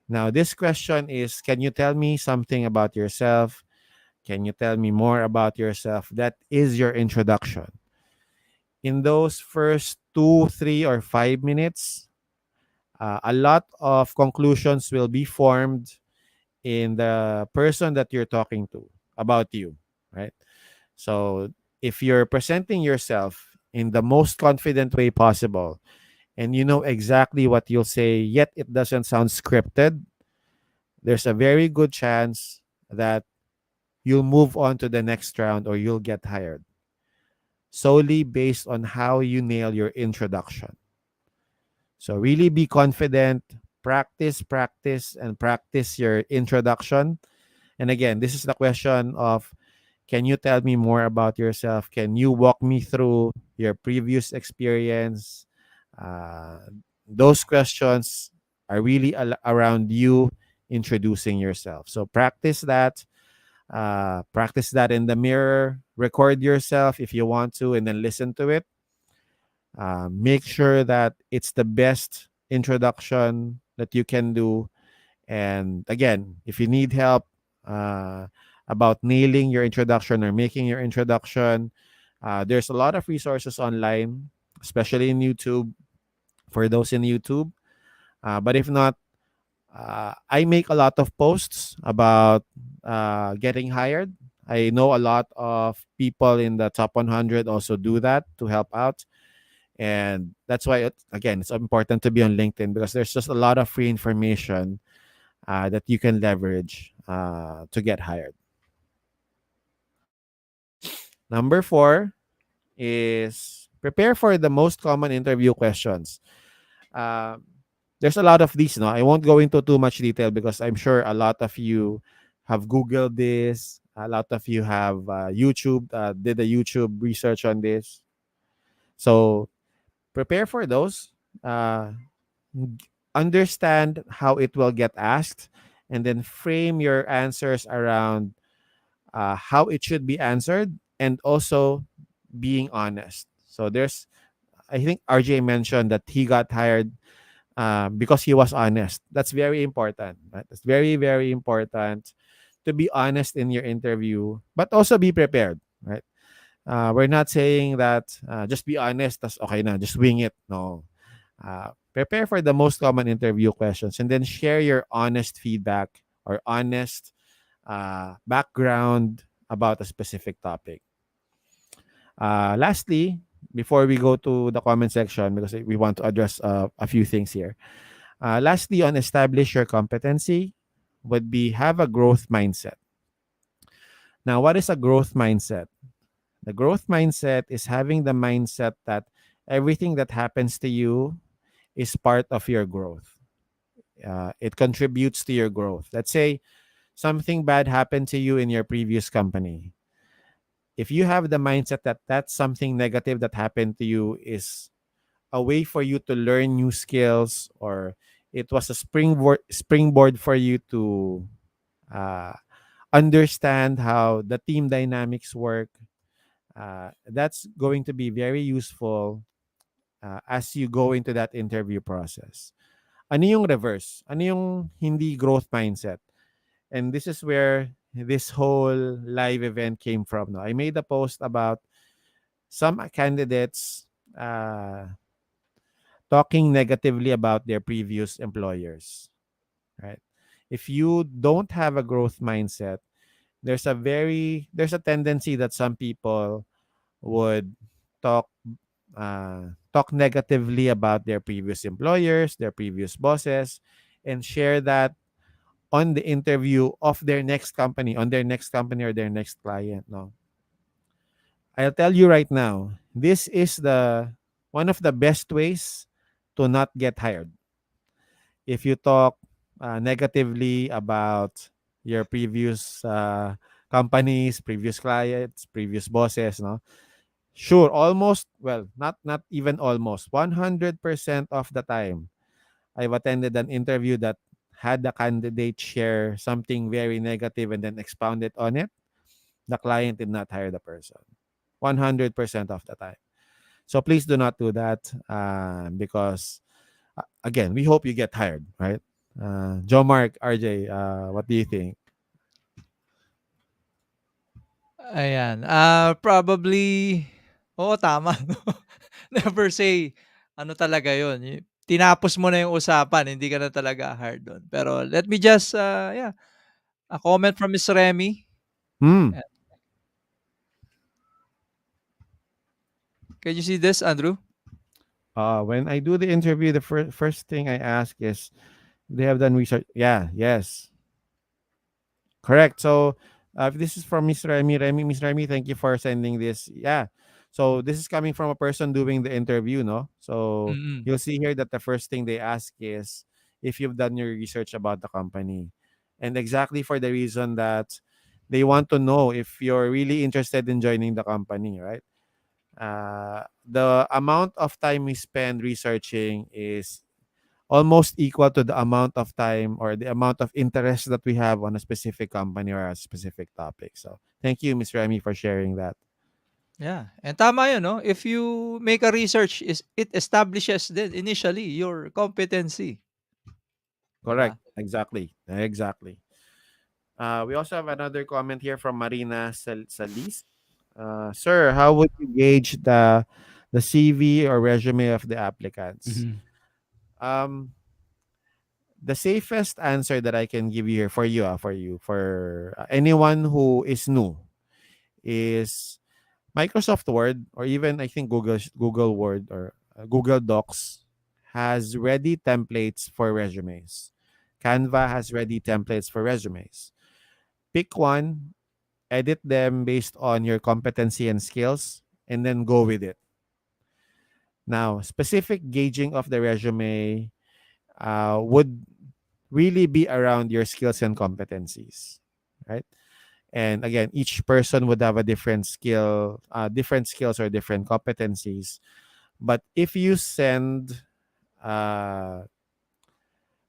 Now, this question is, can you tell me something about yourself? Can you tell me more about yourself? That is your introduction. In those first 2, 3, or 5 minutes, a lot of conclusions will be formed in the person that you're talking to about you, right? So if you're presenting yourself in the most confident way possible and you know exactly what you'll say, yet it doesn't sound scripted, there's a very good chance that you'll move on to the next round or you'll get hired solely based on how you nail your introduction. So really be confident, practice your introduction. And again, this is the question of, can you tell me more about yourself? Can you walk me through your previous experience? Uh, those questions are really around you introducing yourself. So practice that in the mirror, record yourself if you want to, and then listen to it. Make sure that it's the best introduction that you can do. And again, if you need help uh, about nailing your introduction or making your introduction, there's a lot of resources online, especially in YouTube, for those in YouTube. But if not, I make a lot of posts about getting hired. I know a lot of people in the top 100 also do that to help out. And that's why, again, it's important to be on LinkedIn because there's just a lot of free information that you can leverage to get hired. Number four is prepare for the most common interview questions. Uh, there's a lot of these. No, I won't go into too much detail because I'm sure a lot of you have Googled this. A lot of you have did a YouTube research on this. So prepare for those. Understand how it will get asked, and then frame your answers around how it should be answered, and also being honest. So I think RJ mentioned that he got hired because he was honest. That's very important. Right? It's very, very important to be honest in your interview, but also be prepared. Right? We're not saying that just be honest, that's okay na, just wing it. No. Prepare for the most common interview questions and then share your honest feedback or honest background about a specific topic. Lastly, before we go to the comment section, because we want to address a few things here. Lastly, on establish your competency, would be have a growth mindset. Now, what is a growth mindset? The growth mindset is having the mindset that everything that happens to you is part of your growth. It contributes to your growth. Let's say something bad happened to you in your previous company. If you have the mindset that that's something negative that happened to you is a way for you to learn new skills, or it was a springboard for you to uh, understand how the team dynamics work, that's going to be very useful as you go into that interview process. Ano yung reverse? Ano yung hindi growth mindset? And this is where this whole live event came from. No? I made a post about some candidates talking negatively about their previous employers, right? If you don't have a growth mindset, there's a tendency that some people would talk talk negatively about their previous employers, their previous bosses, and share that on the interview of their next company, on their next company or their next client. No, I'll tell you right now, this is the one of the best ways to not get hired. If you talk negatively about your previous companies, previous clients, previous bosses, no, sure, almost, well, not even almost, 100% of the time, I've attended an interview that had the candidate share something very negative and then expounded on it. The client did not hire the person. 100% of the time. So please do not do that because, again, we hope you get hired, right? Joe Mark, RJ, what do you think? Ayan, probably oo, tama 'no. Never say ano talaga yun, tinapos mo na yung usapan, hindi ka na talaga hired dun. Pero let me just, yeah, a comment from Miss Remy. Hmm. Yan. Can you see this, Andrew? When I do the interview, the first thing I ask is, they have done research. Yeah, yes. Correct. So, this is from Miss Remy. Miss Remy, thank you for sending this. Yeah. So this is coming from a person doing the interview, no? So Mm. you'll see here that the first thing they ask is if you've done your research about the company, and exactly for the reason that they want to know if you're really interested in joining the company, right? The amount of time we spend researching is almost equal to the amount of time or the amount of interest that we have on a specific company or a specific topic. So thank you, Miss Remy, for sharing that. Yeah, and tama yun 'no, if you make a research is it establishes then initially your competency, 'di Correct. ba? Exactly. Exactly. We also have another comment here from Marina Salis. Sir, how would you gauge the CV or resume of the applicants? Mhm. Um, the safest answer that I can give you here for anyone who is new is Microsoft Word, or even I think Google Word or Google Docs has ready templates for resumes. Canva has ready templates for resumes. Pick one, edit them based on your competency and skills, and then go with it. Now, specific gauging of the resume would really be around your skills and competencies, right? And again, each person would have a different skills or different competencies. But if you send a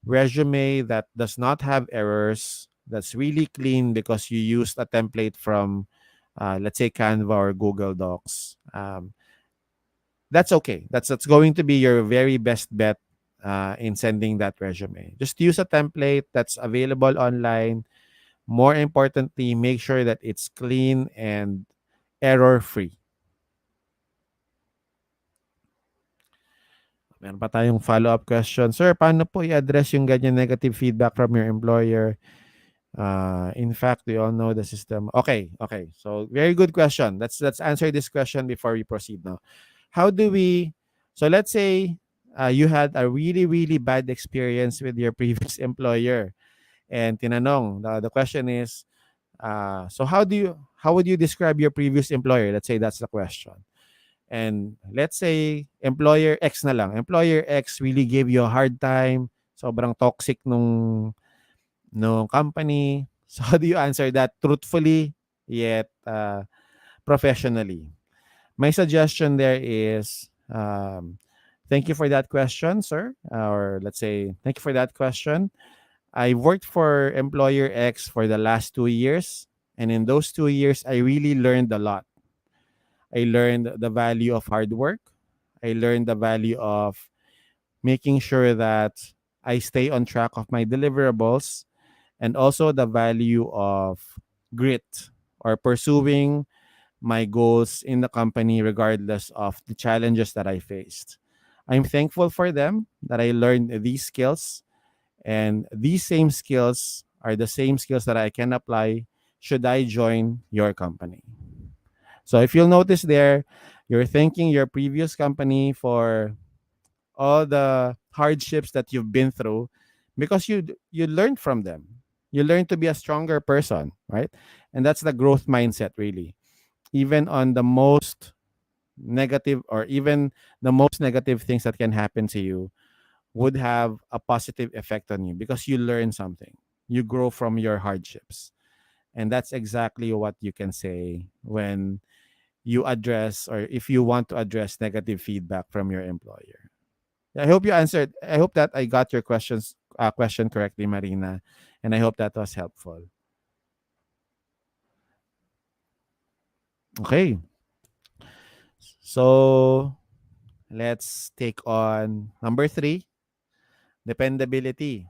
resume that does not have errors, that's really clean because you used a template from, let's say, Canva or Google Docs, that's okay. That's going to be your very best bet in sending that resume. Just use a template that's available online. More importantly, make sure that it's clean and error free. Meron pa tayong follow-up question. Sir, paano po i-address yung ganyan negative feedback from your employer? In fact, we all know the system. Okay, okay. So, very good question. Let's answer this question before we proceed now. How do we? So let's say you had a really really bad experience with your previous employer, and tinanong the question is, so how would you describe your previous employer? Let's say that's the question. And let's say employer X na lang. Employer X really gave you a hard time. Sobrang toxic nung company. So how do you answer that truthfully yet professionally? My suggestion there is thank you for that question, sir. Or let's say thank you for that question. I worked for employer X for the last 2 years. And in those 2 years, I really learned a lot. I learned the value of hard work. I learned the value of making sure that I stay on track of my deliverables, and also the value of grit or pursuing my goals in the company regardless of the challenges that I faced. I'm thankful for them that I learned these skills, and these same skills are the same skills that I can apply should I join your company. So if you'll notice there, you're thanking your previous company for all the hardships that you've been through because you learned from them. You learn to be a stronger person, right? And that's the growth mindset really. Even on the most negative or even the most negative things that can happen to you would have a positive effect on you because you learn something. You grow from your hardships. And that's exactly what you can say when you address or if you want to address negative feedback from your employer. I hope you answered. I hope that I got your question correctly, Marina, and I hope that was helpful. Okay, so let's take on number three, dependability.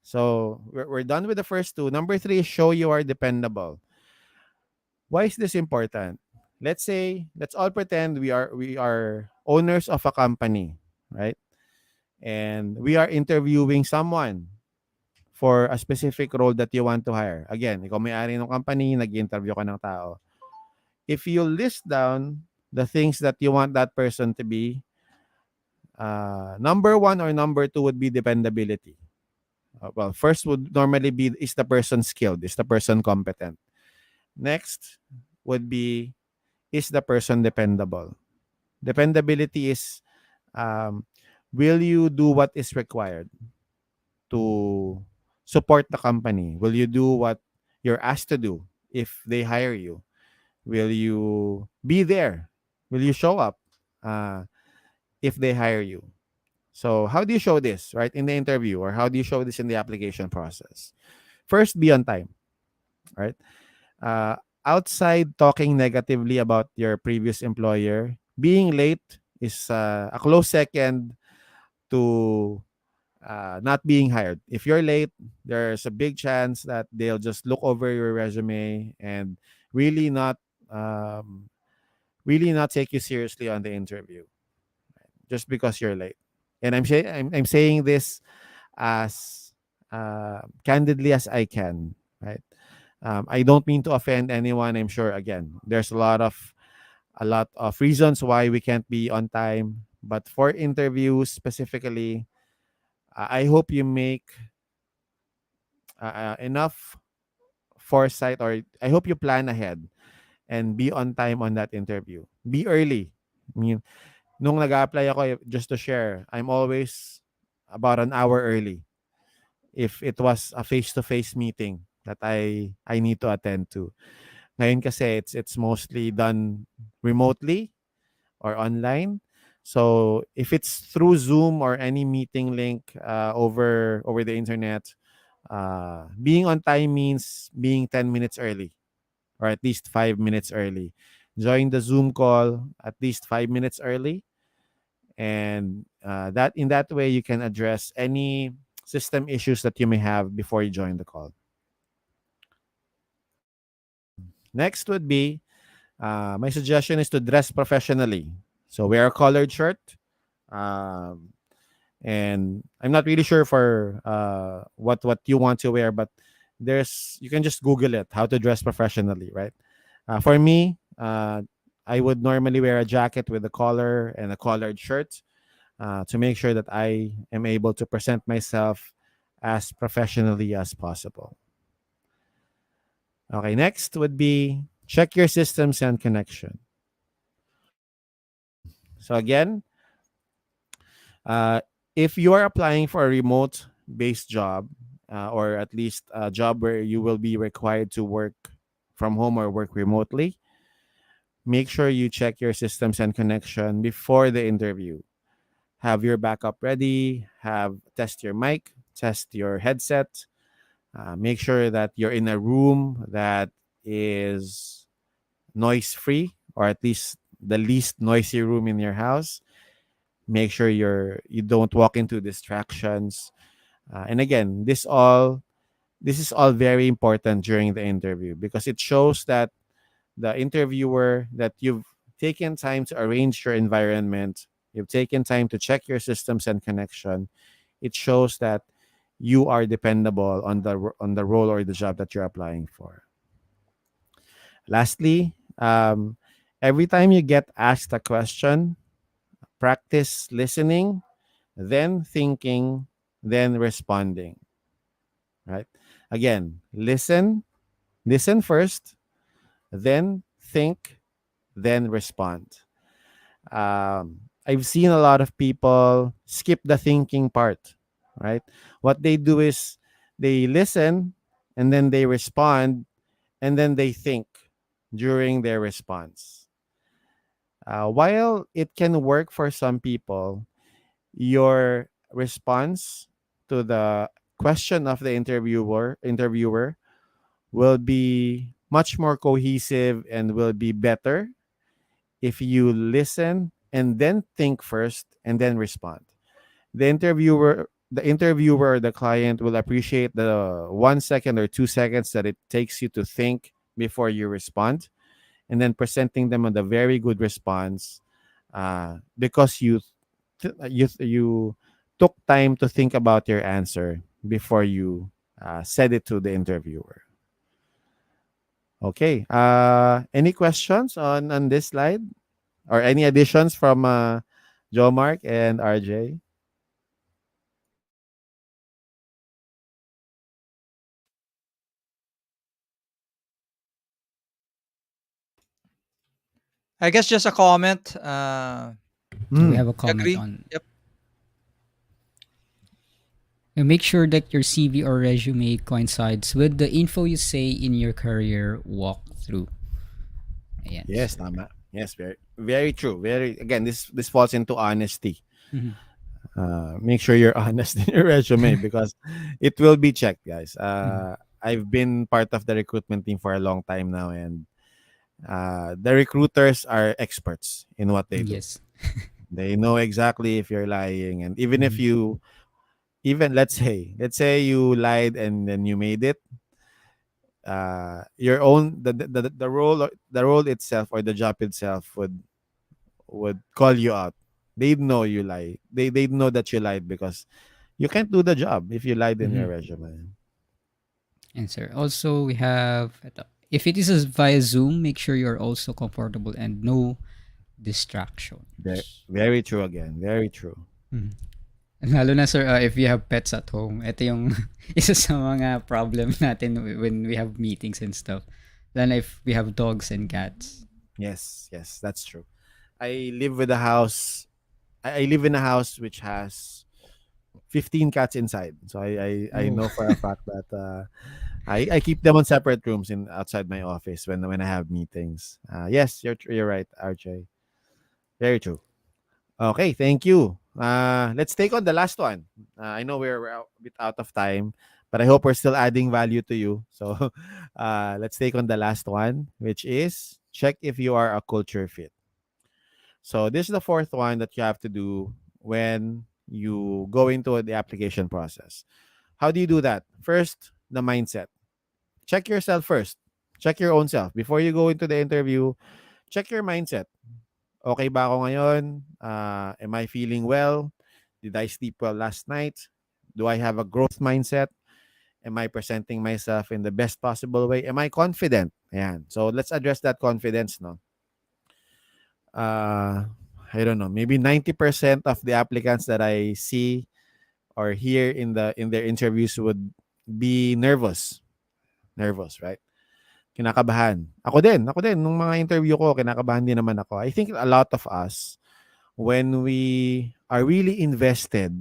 So we're done with the first two. Number three is show you are dependable. Why is this important? Let's all pretend we are owners of a company, right? And we are interviewing someone for a specific role that you want to hire. Again, ikaw may-ari ng company, nag-interview ka ng tao. If you list down the things that you want that person to be, number one or number two would be dependability. Well, first would normally be, is the person skilled? Is the person competent? Next would be, is the person dependable? Dependability is, um, will you do what is required to support the company? Will you do what you're asked to do if they hire you? Will you be there? Will you show up uh, if they hire you? So, how do you show this, right, in the interview, or how do you show this in the application process? First, be on time, right? Uh, Outside talking negatively about your previous employer, being late is a close second to not being hired. If you're late, there's a big chance that they'll just look over your resume and really not um, really not take you seriously on the interview just because you're late. And I'm saying this as candidly as I can, right? I don't mean to offend anyone. I'm sure again there's a lot of reasons why we can't be on time, but for interviews specifically, I hope you make enough foresight, or I hope you plan ahead and be on time on that interview. Be early. I mean, nung nag-apply ako, just to share, I'm always about an hour early if it was a face-to-face meeting that I need to attend to. Ngayon kasi it's mostly done remotely or online. So if it's through Zoom or any meeting link over the internet, being on time means being 10 minutes early or at least 5 minutes early. Join the Zoom call at least 5 minutes early, and that in that way you can address any system issues that you may have before you join the call. Next would be my suggestion is to dress professionally. So wear a collared shirt. Um, and I'm not really sure for what you want to wear, but you can just Google it, how to dress professionally, right? For me, I would normally wear a jacket with a collar and a collared shirt to make sure that I am able to present myself as professionally as possible. Okay, next would be check your systems and connection. So again, uh, if you are applying for a remote based job, or at least a job where you will be required to work from home or work remotely, make sure you check your systems and connection before the interview. Have your backup ready, have test your mic, test your headset, make sure that you're in a room that is noise free, or at least the least noisy room in your house. Make sure you don't walk into distractions. And again, this is all very important during the interview because it shows that the interviewer that you've taken time to arrange your environment, you've taken time to check your systems and connection. It shows that you are dependable on the role or the job that you're applying for. Lastly, every time you get asked a question, practice listening, then thinking, then responding. Right? Again, listen first, then think, then respond. I've seen a lot of people skip the thinking part, right? What they do is they listen and then they respond and then they think during their response. While it can work for some people, your response to the question of the interviewer will be much more cohesive and will be better if you listen and then think first and then respond. The interviewer or the client will appreciate the 1 second or 2 seconds that it takes you to think before you respond, and then presenting them with a very good response, because you took time to think about your answer before you said it to the interviewer. Okay. Any questions on this slide or any additions from Joe Mark and RJ? I guess just a comment. So we Hmm. have a comment Agree. on. Yep. Make sure that your CV or resume coincides with the info you say in your career walkthrough. Ayan, Yes, sir. tama. Yes, very very true. Very again, this falls into honesty. Mhm. Make sure you're honest in your resume because it will be checked, guys. Mhm. I've been part of the recruitment team for a long time now, and the recruiters are experts in what they do. Yes. They know exactly if you're lying, and even if Mhm. you even let's say you lied and then you made it, your own the role itself or the job itself would call you out. They'd know you lie. They'd know that you lied because you can't do the job if you lied in your Mhm. resume. And sir, also we have if it is via Zoom, make sure you're also comfortable and no Very, distractions. very true again. Very true. Mhm. Lalo na sir, if you have pets at home, ito yung isa sa mga problem natin when we have meetings and stuff. Then if we have dogs and cats. Yes, yes, that's true. I live with a house. I live in a house which has 15 cats inside. So I Oh. know for a fact that I keep them on separate rooms in outside my office when I have meetings. Yes, you're right, RJ. Very true. Okay, thank you. Let's take on the last one. I know we're a bit out of time, but I hope we're still adding value to you. So let's take on the last one, which is check if you are a culture fit. So this is the fourth one that you have to do when you go into the application process. How do you do that? First, the mindset. Check yourself first. Check your own self. Before you go into the interview, check your mindset. Okay ba ako ngayon? Am I feeling well? Did I sleep well last night? Do I have a growth mindset? Am I presenting myself in the best possible way? Am I confident? Ayan. So let's address that confidence, no? uh, I don't know, maybe 90% of the applicants that I see or hear in their interviews would be nervous, right? Kinakabahan. Ako din nung mga interview ko, kinakabahan din naman ako. I think a lot of us, when we are really invested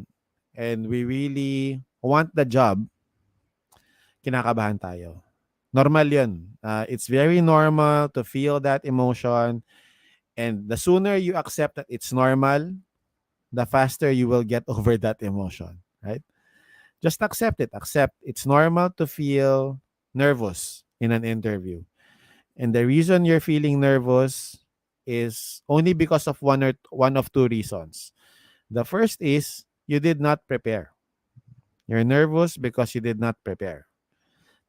and we really want the job, kinakabahan tayo. Normal 'yun. It's very normal to feel that emotion, and the sooner you accept that it's normal, the faster you will get over that emotion, right? Just accept it. Accept it's normal to feel nervous in an interview. And the reason you're feeling nervous is only because of one of two reasons. The first is you did not prepare. You're nervous because you did not prepare.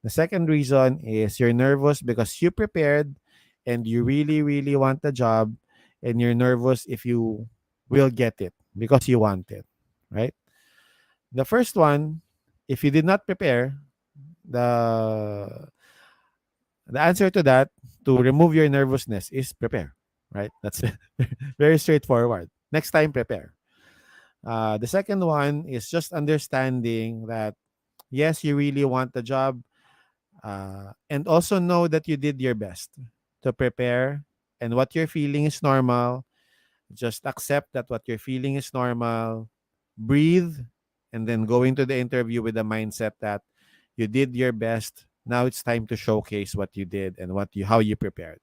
The second reason is you're nervous because you prepared and you really, really want the job, and you're nervous if you will get it because you want it, right? The first one, if you did not prepare, the the answer to that, to remove your nervousness, is prepare, right? That's it. Very straightforward. Next time, prepare. The second one is just understanding that yes, you really want the job, and also know that you did your best to prepare, and what you're feeling is normal. Just accept that what you're feeling is normal, breathe, and then go into the interview with the mindset that you did your best. Now it's time to showcase what you did and how you prepared.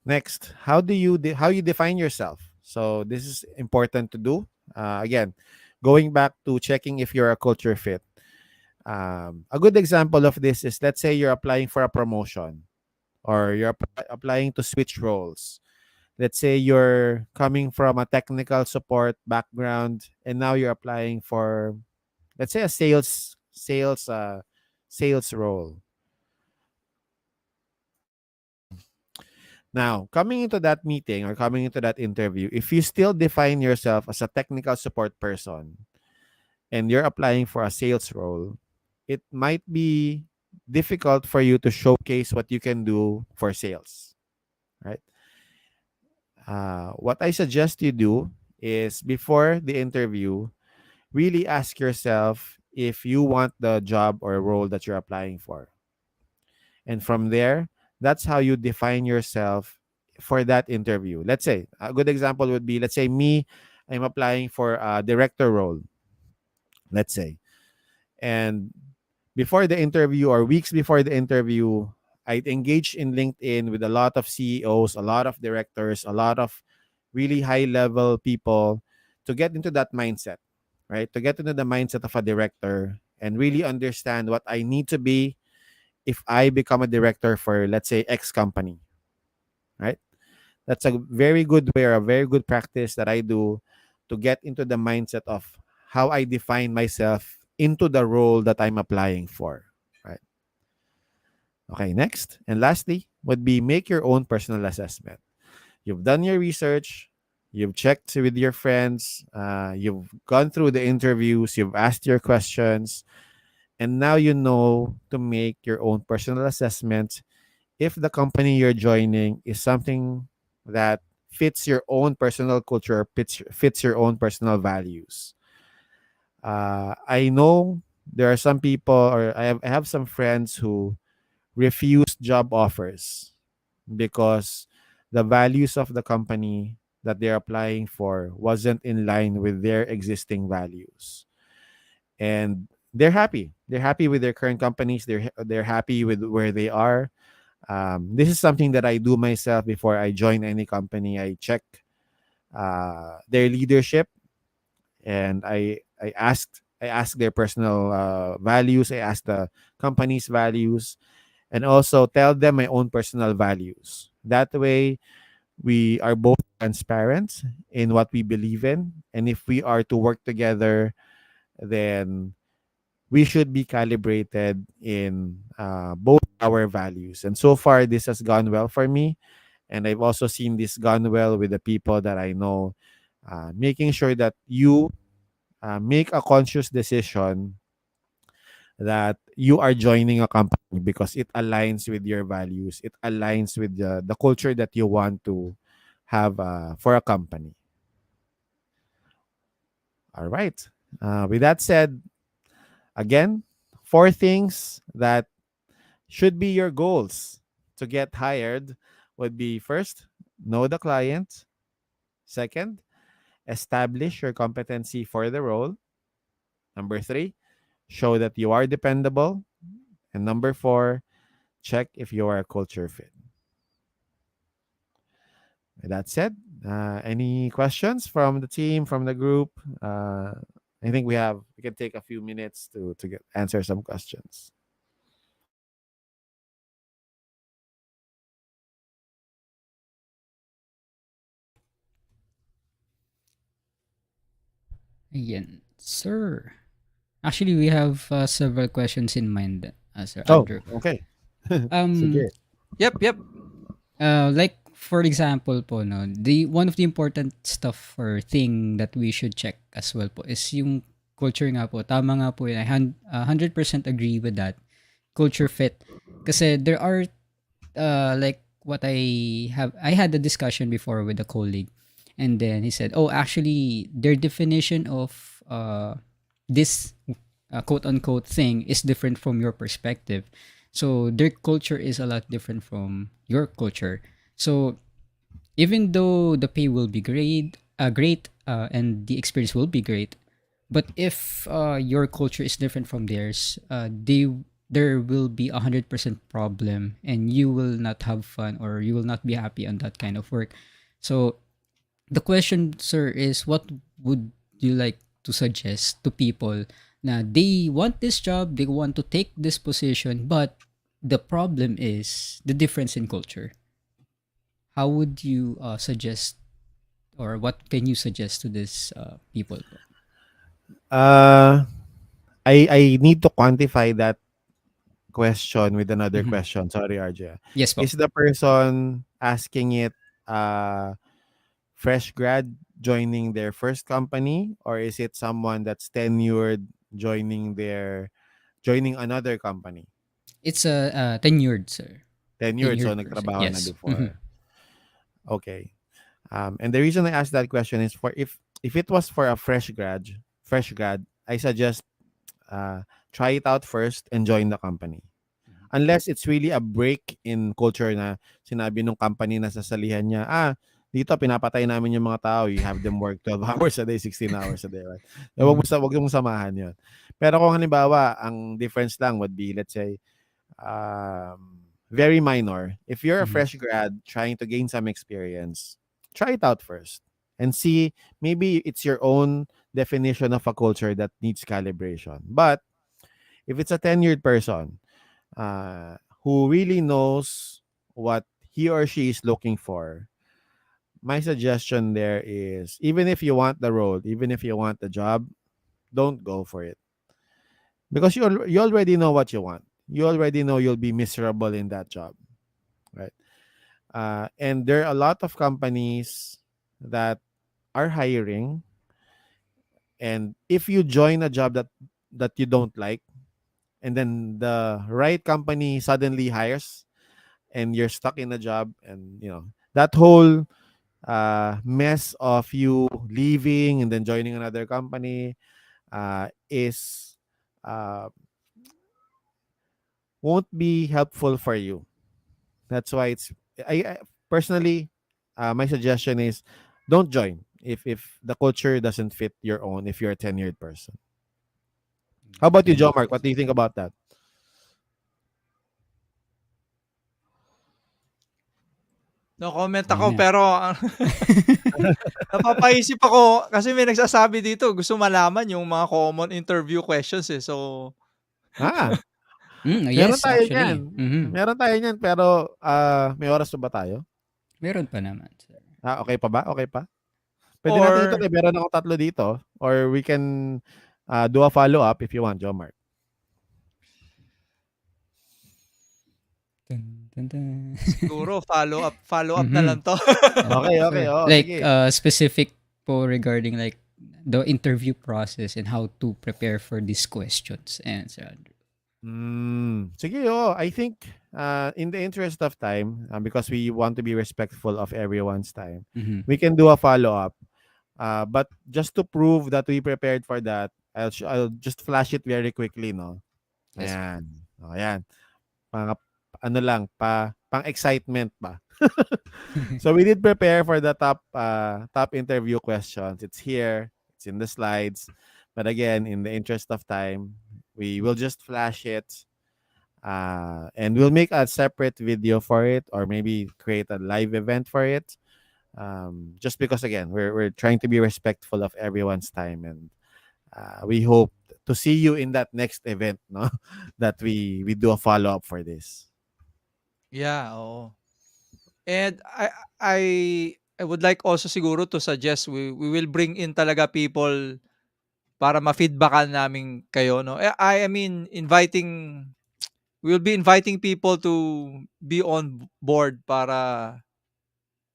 Next, how you define yourself. So this is important to do. Again, going back to checking if you're a culture fit. A good example of this is, let's say you're applying for a promotion, or you're applying to switch roles. Let's say you're coming from a technical support background and now you're applying for, let's say, a sales role. Now, coming into that meeting or coming into that interview, if you still define yourself as a technical support person and you're applying for a sales role, it might be difficult for you to showcase what you can do for sales, right? What I suggest you do is, before the interview, really ask yourself if you want the job or role that you're applying for. And from there, that's how you define yourself for that interview. Let's say a good example would be, let's say me, I'm applying for a director role, let's say. And before the interview or weeks before the interview, I'd engage in LinkedIn with a lot of CEOs, a lot of directors, a lot of really high level people to get into that mindset, right? To get into the mindset of a director and really understand what I need to be if I become a director for, let's say, X company, right? That's a very good way, or a very good practice that I do to get into the mindset of how I define myself into the role that I'm applying for, right? Okay, next and lastly would be, make your own personal assessment. You've done your research, you've checked with your friends, you've gone through the interviews, you've asked your questions, and now you know to make your own personal assessment if the company you're joining is something that fits your own personal culture, fits your own personal values. I know there are some people, or I have some friends who refuse job offers because the values of the company that they're applying for wasn't in line with their existing values. And they're happy. They're happy with their current companies. They're happy with where they are. This is something that I do myself before I join any company. I check their leadership, and I ask their personal values. I ask the company's values, and also tell them my own personal values. That way, we are both transparent in what we believe in, and if we are to work together, then we should be calibrated in both our values. And so far, this has gone well for me. And I've also seen this gone well with the people that I know, making sure that you make a conscious decision that you are joining a company because it aligns with your values. It aligns with the culture that you want to have for a company. All right. With that said, again, four things that should be your goals to get hired would be: first, know the client; second, establish your competency for the role; number three, show that you are dependable; and number four, check if you are a culture fit. With that said, any questions from the team, from the group? I think we can take a few minutes to answer some questions. Ayan, sir. Actually, we have several questions in mind, Sir Oh, Andrew. okay. Um, Sige. Yep, yep. like for example po, no, the one of the important stuff or thing that we should check as well po is yung culture nga po. Tama nga po yun. 100% agree with that. Culture fit. Kasi there are like what I had a discussion before with a colleague, and then he said, "Oh, actually, their definition of this quote unquote thing is different from your perspective. So their culture is a lot different from your culture. So even though the pay will be great, and the experience will be great, but if your culture is different from theirs, there will be 100% problem, and you will not have fun or you will not be happy on that kind of work. So the question, sir, is what would you like to suggest to people na they want this job, they want to take this position, but the problem is the difference in culture. How would you suggest, or what can you suggest to these people po? Uh, I need to quantify that question with another Mhm. question. Sorry, RJ. Yes po. Is the person asking it uh fresh grad joining their first company, or is it someone that's tenured joining another company? It's a tenured, sir. Tenured, so Tenured person. nagtrabaho na Yes. Mhm. before. Okay. And the reason I asked that question is for if it was for a fresh grad, I suggest uh, try it out first and join the company. Unless it's really a break in culture na sinabi nung company na sasalihan niya, dito pinapatay namin yung mga tao, you have them work 12 hours a day, 16 hours a day, right? Eh, Mhm. wag mong samahan yun. Pero kung halimbawa, ang difference lang would be, let's say, very minor. If you're a Mhm. fresh grad trying to gain some experience, try it out first and see, maybe it's your own definition of a culture that needs calibration. But if it's a tenured person who really knows what he or she is looking for, my suggestion there is, even if you want the role, even if you want the job, don't go for it because you already know what you want. You already know you'll be miserable in that job, right? And there are a lot of companies that are hiring, and if you join a job that you don't like, and then the right company suddenly hires, and you're stuck in a job, and that whole mess of you leaving and then joining another company is uh, won't be helpful for you. That's why I personally, my suggestion is don't join if the culture doesn't fit your own. If you're a tenured person, how about you, Joe Okay. Mark? What do you think about that? No comment Ayun ako nga. pero napapaisip ako kasi may nagsasabi dito gusto malaman yung mga common interview questions, eh. So, Ah, meron Yes, tayo niyan. actually. Mhm. Meron tayo niyan, pero may oras pa ba tayo? Meron pa naman, sir. Okay pa ba? Okay pa? Pwede natin or ituloy. Meron akong tatlo dito. Or we can do a follow-up if you want, Joe Mark. Dun, dun, dun. siguro follow-up na lang Mhm. 'to. Okay, okay. Sure. Oo, Like, sige. specific po regarding like the interview process and how to prepare for these questions. And sir Andrew. Sige, I think in the interest of time, because we want to be respectful of everyone's time, Mm-hmm. we can do a follow-up. But just to prove that we prepared for that, I'll just flash it very quickly, no? Yes po. Ayan. O, ayan. Pang, ano lang, pang excitement pa. So we did prepare for the top interview questions. It's here. It's in the slides. But again, in the interest of time, we will just flash it. And we'll make a separate video for it, or maybe create a live event for it. Just because again, we're trying to be respectful of everyone's time, and we hope to see you in that next event, no? That we do a follow up for this. Yeah, oo. And I I would like also siguro to suggest we will bring in talaga people para ma-feedbackan namin kayo 'no. I mean inviting we'll be inviting people to be on board para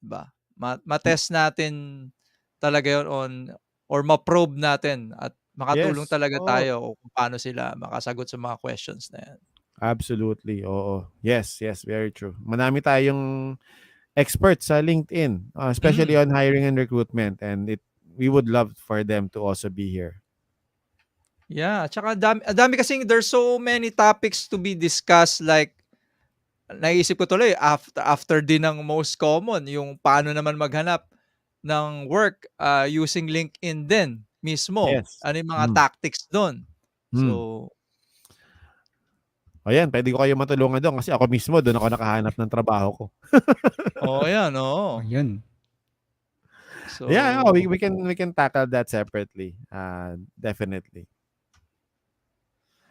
ba ma-test natin talaga 'yon on or ma-probe natin at makatulong Yes. talaga Oh, tayo kung paano sila makasagot sa mga questions na 'yan. absolutely. Oo. Yes, yes, very true. Manami tayong experts sa LinkedIn, especially Mhm. on hiring and recruitment, and it we would love for them to also be here. Yeah, tsaka ang dami kasing there's so many topics to be discussed like naisip ko tuloy after din ng most common yung paano naman maghanap ng work, using LinkedIn din mismo. Yes. Ano yung mga Hmm. tactics dun. Hmm. So, Ayan, pwede ko kayo matulungan doon kasi ako mismo doon ako nakahanap ng trabaho ko. oo yan, Oh, oo. yun. Yeah, no, So, we can tackle that separately. Definitely.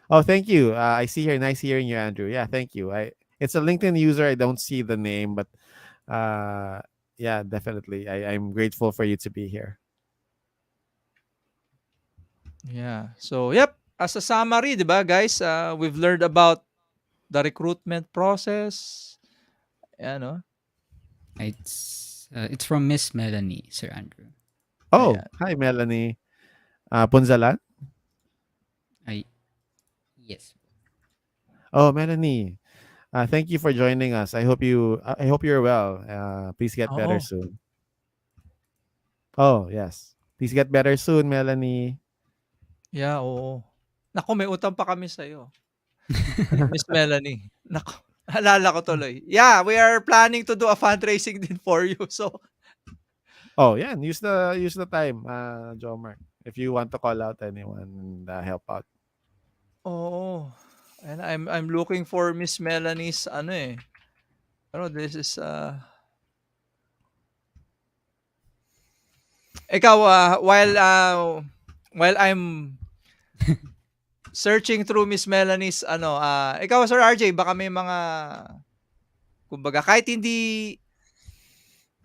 Oh, thank you. I see here. Nice hearing you, Andrew. Yeah, thank you. It's a LinkedIn user. I don't see the name, but uh, yeah, definitely. I'm grateful for you to be here. yeah. So, yep, as a summary, 'di ba guys, we've learned about the recruitment process, ano, It's from Miss Melanie, Sir Andrew. Oh, ayan. hi, Melanie. Punzalan. I Yes. Oh, Melanie. Thank you for joining us. I hope you're well. Please get better Oo. soon. Oh, yes. Please get better soon, Melanie. Yeah, oo. Naku, may utang pa kami sa'yo, Miss Melanie. Naku, naalala ko tuloy. Yeah, we are planning to do a fundraising din for you. So, Oh, yeah. Use the time, Jomar. If you want to call out anyone and help out. oo. And I'm looking for Miss Melanie's ano, eh, ano this is, ikaw, while I'm searching through Miss Melanie's ano, ikaw Sir RJ baka may mga kumbaga kahit hindi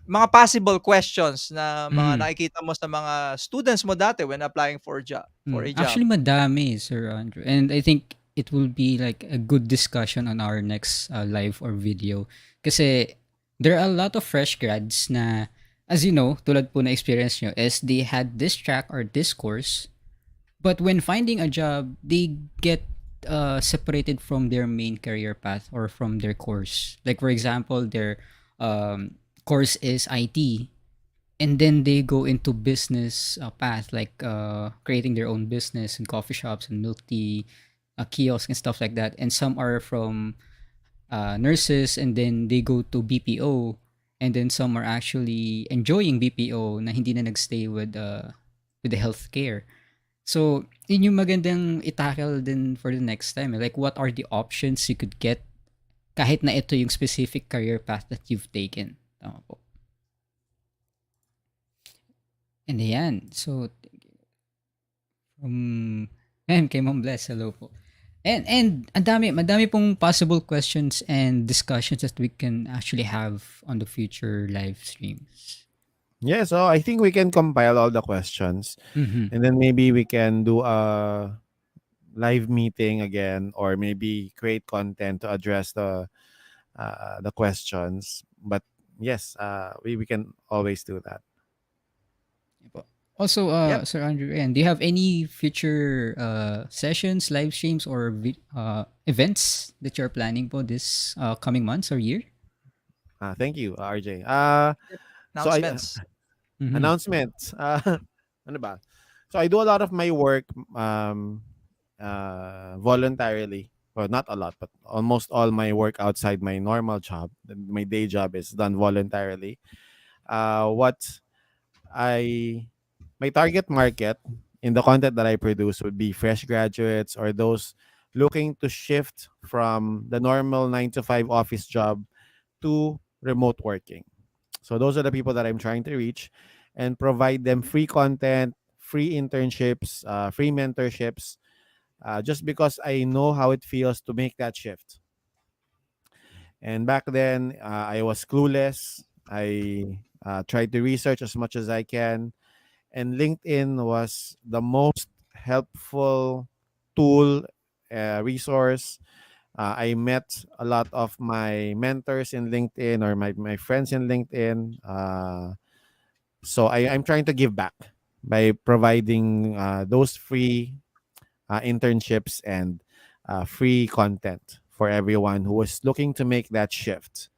mga possible questions na mga Mm. nakikita mo sa mga students mo dati when applying for a job. Actually, madami, Sir Andrew. And I think it will be like a good discussion on our next live or video. Kasi there are a lot of fresh grads na, as you know, tulad po na experience nyo, is they had this track or this course, but when finding a job, they get separated from their main career path or from their course. Like, for example, their course is IT, and then they go into business path like creating their own business and coffee shops and milk tea kiosks and stuff like that, and some are from nurses and then they go to BPO, and then some are actually enjoying BPO na hindi na nagstay with the healthcare. So yun yung magandang itackle din for the next time, like what are the options you could get kahit na ito yung specific career path that you've taken. Tama po. And ayan. So, ayan, kay Ma'am Bless, hello po. And madami pong possible questions and discussions that we can actually have on the future live streams. Yeah, so I think we can compile all the questions, Mm-hmm. and then maybe we can do a live meeting again, or maybe create content to address the questions. But yes, we can always do that. Yan po. Also, Yep. Sir Andrew, and do you have any future sessions, live streams, or events that you're planning for this coming months or year? Thank you, RJ. Yep. So I Announcements. Mm-hmm. announcements. Ano ba? So I do a lot of my work um, voluntarily. Well, not a lot, but almost all my work outside my normal job, my day job, is done voluntarily. What I My target market in the content that I produce would be fresh graduates or those looking to shift from the normal 9 to 5 office job to remote working. So those are the people that I'm trying to reach and provide them free content, free internships, free mentorships, just because I know how it feels to make that shift. And back then, I was clueless. I tried to research as much as I can, and LinkedIn was the most helpful tool, resource. I met a lot of my mentors in LinkedIn or my friends in LinkedIn. So I'm trying to give back by providing those free internships and free content for everyone who is looking to make that shift.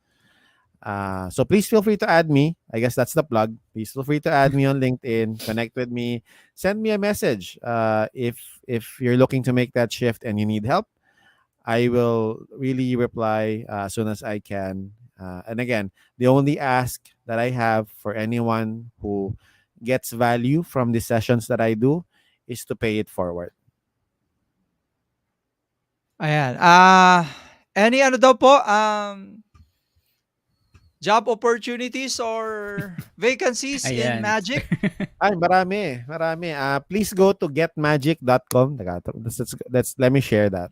So please feel free to add me. I guess that's the plug. Please feel free to add me on LinkedIn, connect with me, send me a message. If you're looking to make that shift and you need help, I will really reply as soon as I can. And again, the only ask that I have for anyone who gets value from the sessions that I do is to pay it forward. Ayan. Any ano daw po, job opportunities or vacancies in Ayan. Magic? Ay, marami, marami. Please go to getmagic.com. Teka, let me share that.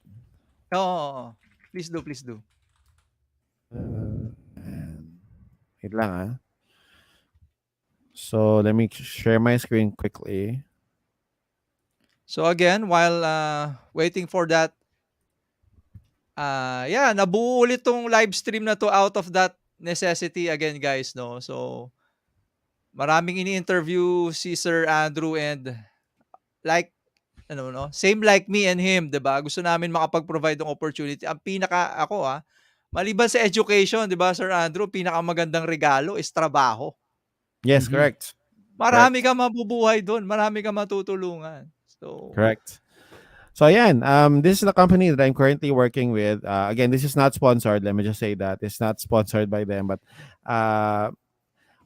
Oo. Please do, please do. Wait lang So let me share my screen quickly. So again, while waiting for that, yeah, nabuo ulit tong live stream na to out of that necessity again, guys, no? So, maraming ini-interview si Sir Andrew and like ano 'no, same like me and him, 'di ba? Gusto namin makapag-provide ng opportunity. Ang pinaka ako, maliban sa education, 'di ba, Sir Andrew, pinakamagandang regalo is trabaho. Yes, Mm-hmm. correct. Marami Correct. kang mabubuhay dun, marami kang matutulungan. So, Correct. So ayan, this is the company that I'm currently working with. Again, this is not sponsored. Let me just say that it's not sponsored by them. But uh,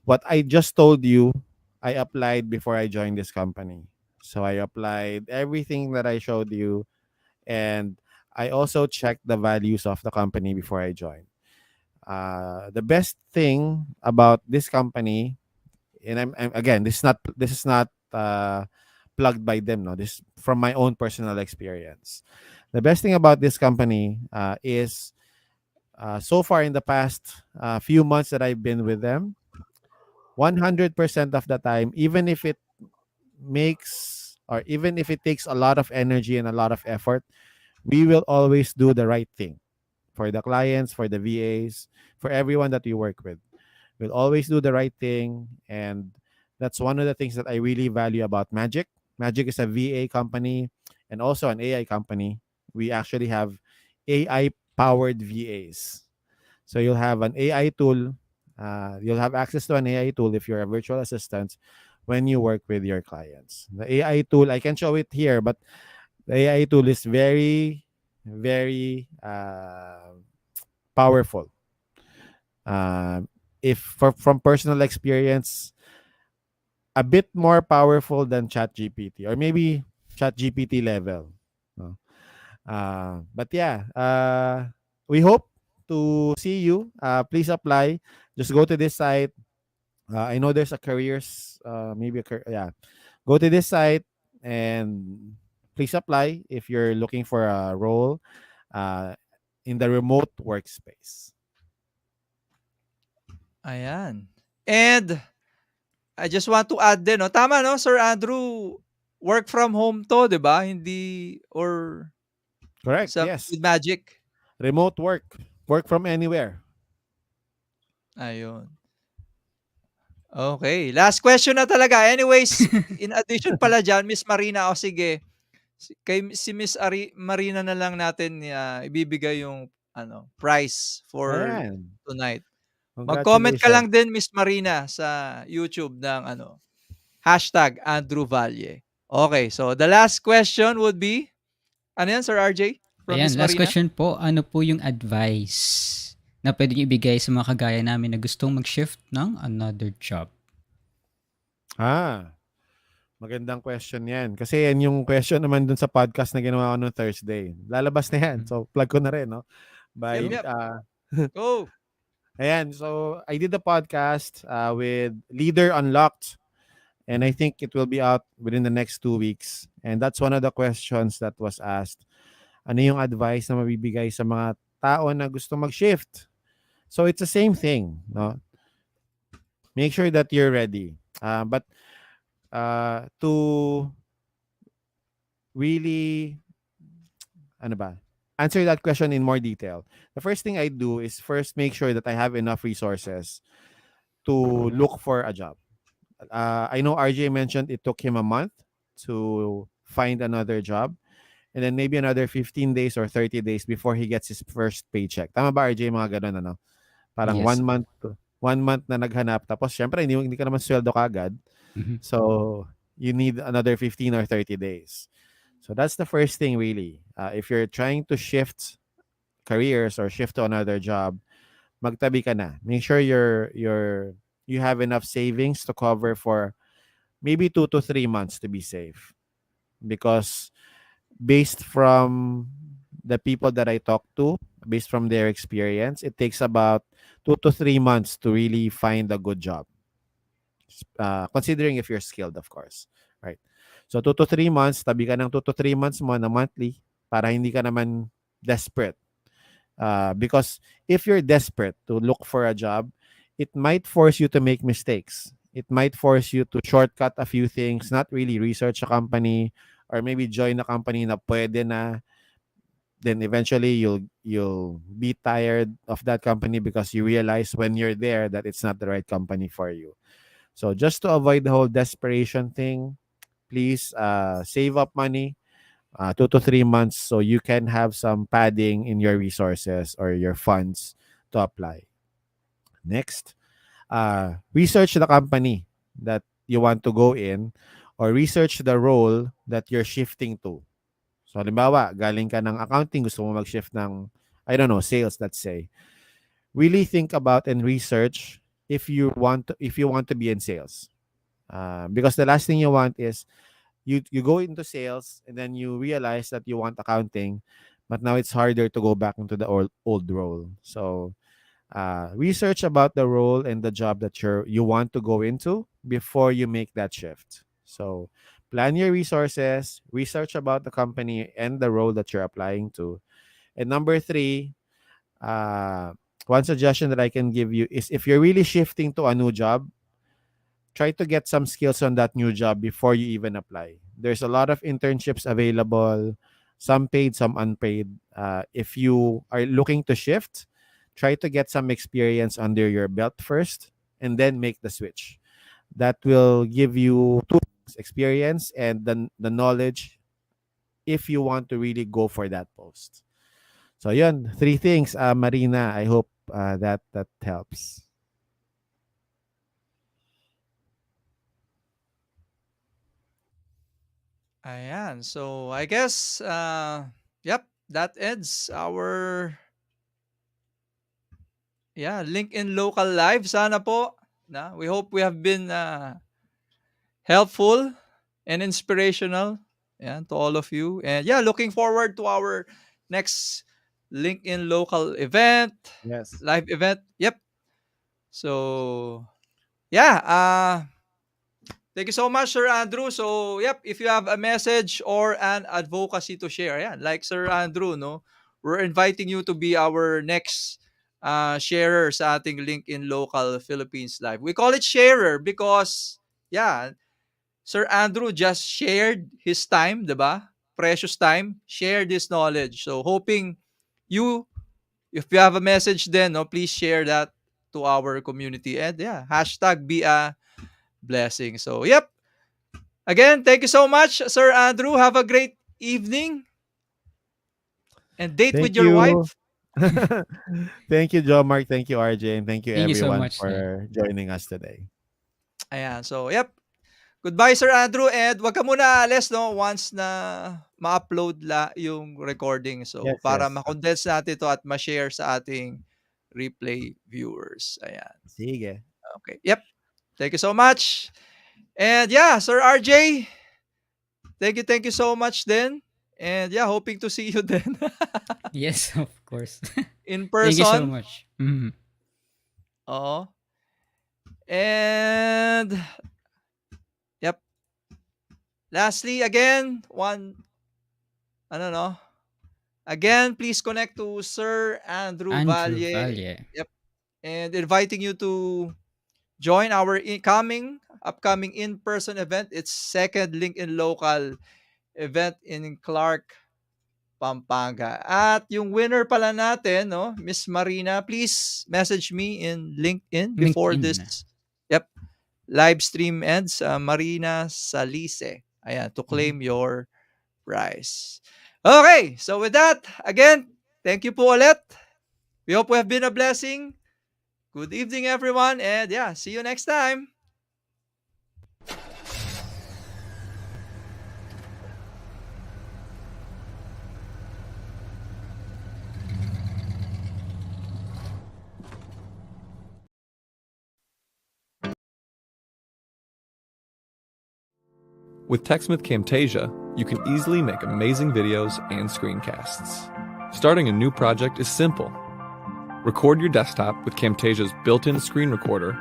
what I just told you, I applied before I joined this company. So I applied everything that I showed you, and I also checked the values of the company before I joined. The best thing about this company, and I'm again, this is not plugged by them. No, this from my own personal experience. The best thing about this company is so far in the past few months that I've been with them, 100% of the time, even if it makes or even if it takes a lot of energy and a lot of effort, we will always do the right thing for the clients, for the VAs, for everyone that we work with. We'll always do the right thing. And that's one of the things that I really value about Magic. Magic is a VA company and also an AI company. We actually have AI powered VAs. So you'll have an AI tool. You'll have access to an AI tool if you're a virtual assistant when you work with your clients. The AI tool, I can show it here, but the AI tool is very, very powerful. Uh, if from personal experience, a bit more powerful than ChatGPT or maybe ChatGPT level. No? But yeah, we hope to see you. Please apply. Just go to this site. I know there's a careers, maybe yeah. Go to this site and please apply if you're looking for a role uh, in the remote workspace. ayan. And I just want to add din 'no, tama 'no, Sir Andrew, work from home 'to, 'di ba? Hindi or Correct. sa Yes. with Magic, Remote work. Work from anywhere. ayun. Okay, last question na talaga. Anyways, in addition pala diyan, Miss Marina, o sige, si Miss Marina na lang natin, ibibigay yung ano, prize for Ayan. tonight. Mag-comment ka Congratulations. lang din, Miss Marina, sa YouTube ng ano, #AndrewValle. Okay, so the last question would be, ano yan, Sir RJ? From Ayan, Miss last Marina? question po, ano po yung advice na puwede niyong ibigay sa mga kagaya namin na gustong mag-shift ng another job? Ah, magandang question yan. Kasi yan yung question naman dun sa podcast na ginawa ko noong Thursday. Lalabas na yan. Hmm, So, plug ko na rin, no? Yep, By, yep. Go. ayan. So, I did the podcast with Leader Unlocked. And I think it will be out within the next 2 weeks. And that's one of the questions that was asked. Ano yung advice na mabibigay sa mga tao na gusto mag-shift? So, it's the same thing, no? Make sure that you're ready. But to really, ano ba, answer that question in more detail, the first thing I do is first make sure that I have enough resources to look for a job. I know RJ mentioned it took him a month to find another job, and then maybe another 15 days or 30 days before he gets his first paycheck. Tama ba, RJ? Mga ganun, ano? Parang yes. 1 month na naghanap. Tapos, syempre, hindi ka naman sweldo kagad. Mhm. So, you need another 15 or 30 days. So, that's the first thing, really. If you're trying to shift careers or shift to another job, magtabi ka na. Make sure you have enough savings to cover for maybe 2 to 3 months to be safe. Because based from the people that I talk to, based from their experience, it takes about 2 to 3 months to really find a good job. Considering if you're skilled, of course. Right. So 2 to 3 months, tabi ka ng 2 to 3 months mo na monthly para hindi ka naman desperate. Because if you're desperate to look for a job, it might force you to make mistakes. It might force you to shortcut a few things, not really research a company, or maybe join a company na pwede na. Then eventually you'll be tired of that company because you realize when you're there that it's not the right company for you. So just to avoid the whole desperation thing, please save up money, 2 to 3 months, so you can have some padding in your resources or your funds to apply. Next, research the company that you want to go in, or research the role that you're shifting to. So halimbawa, galing ka ng accounting, gusto mo mag-shift ng, I don't know, sales, let's say. Really think about and research if you want to be in sales. Because the last thing you want is you go into sales and then you realize that you want accounting, but now it's harder to go back into the old role. So research about the role and the job that you want to go into before you make that shift. So plan your resources, research about the company and the role that you're applying to. And number three, one suggestion that I can give you is if you're really shifting to a new job, try to get some skills on that new job before you even apply. There's a lot of internships available, some paid, some unpaid. If you are looking to shift, try to get some experience under your belt first and then make the switch. That will give you two things, experience and the knowledge if you want to really go for that post. So yun, three things, Marina. I hope that helps. Ayan. So, I guess, yep, that ends our, yeah, LinkedIn Local Live. Sana po, we hope we have been helpful and inspirational, yeah, to all of you. And yeah, looking forward to our next LinkedIn Local event, Yes. live event. Yep. So, yeah, thank you so much, Sir Andrew. So, yep, if you have a message or an advocacy to share, yeah, like Sir Andrew, no, we're inviting you to be our next sharer sa ating LinkedIn Local Philippines Live. We call it sharer because, yeah, Sir Andrew just shared his time, diba? Precious time, shared his knowledge. So, hoping you, if you have a message then, no, please share that to our community. And yeah, hashtag be a blessing. So, yep. Again, thank you so much, Sir Andrew. Have a great evening and date Thank with your wife. you. Thank you, Joe Mark. Thank you, RJ. And thank you, Thank you so everyone, much. Yeah. for joining us today. Ayan. So, yep. Goodbye, Sir Andrew. And wag ka muna alis, no? Once na ma-upload yung recording. So, Yes, para yes. ma-condense natin to at ma-share sa ating replay viewers. Ayan. Sige. Okay. Yep. Thank you so much. And yeah, Sir RJ, thank you so much then. And yeah, hoping to see you then Yes, of course. in Thank you so person. much. Mhm. Oh. And yep. Lastly, again, I don't know. Again, please connect to Sir Andrew Andrew Valle. Valle. Yep. And inviting you to join our upcoming in-person event. It's second LinkedIn Local event in Clark, Pampanga. At yung winner pala natin, no, Miss Marina, please message me in LinkedIn before LinkedIn. this yep, live stream ends. Marina Salise. Ayan, to Mhm. claim your prize. Okay, so with that, again, thank you po ulit. We hope we have been a blessing. Good evening, everyone, and yeah, see you next time. With TechSmith Camtasia, you can easily make amazing videos and screencasts. Starting a new project is simple. Record your desktop with Camtasia's built-in screen recorder,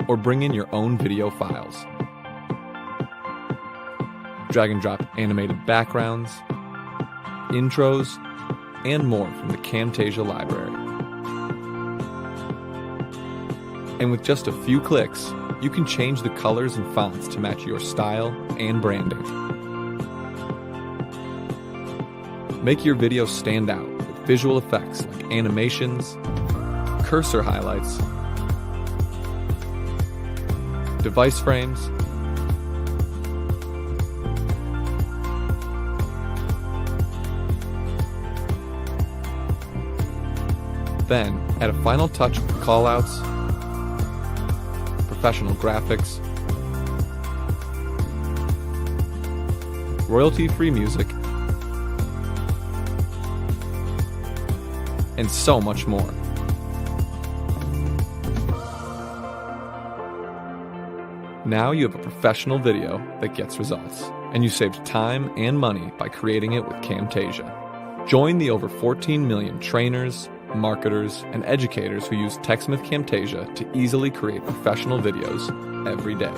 or bring in your own video files. Drag and drop animated backgrounds, intros, and more from the Camtasia library. And with just a few clicks, you can change the colors and fonts to match your style and branding. Make your video stand out with visual effects like animations, cursor highlights, device frames, then add a final touch with callouts, professional graphics, royalty-free music, and so much more. Now you have a professional video that gets results, and you saved time and money by creating it with Camtasia. Join the over 14 million trainers, marketers, and educators who use TechSmith Camtasia to easily create professional videos every day.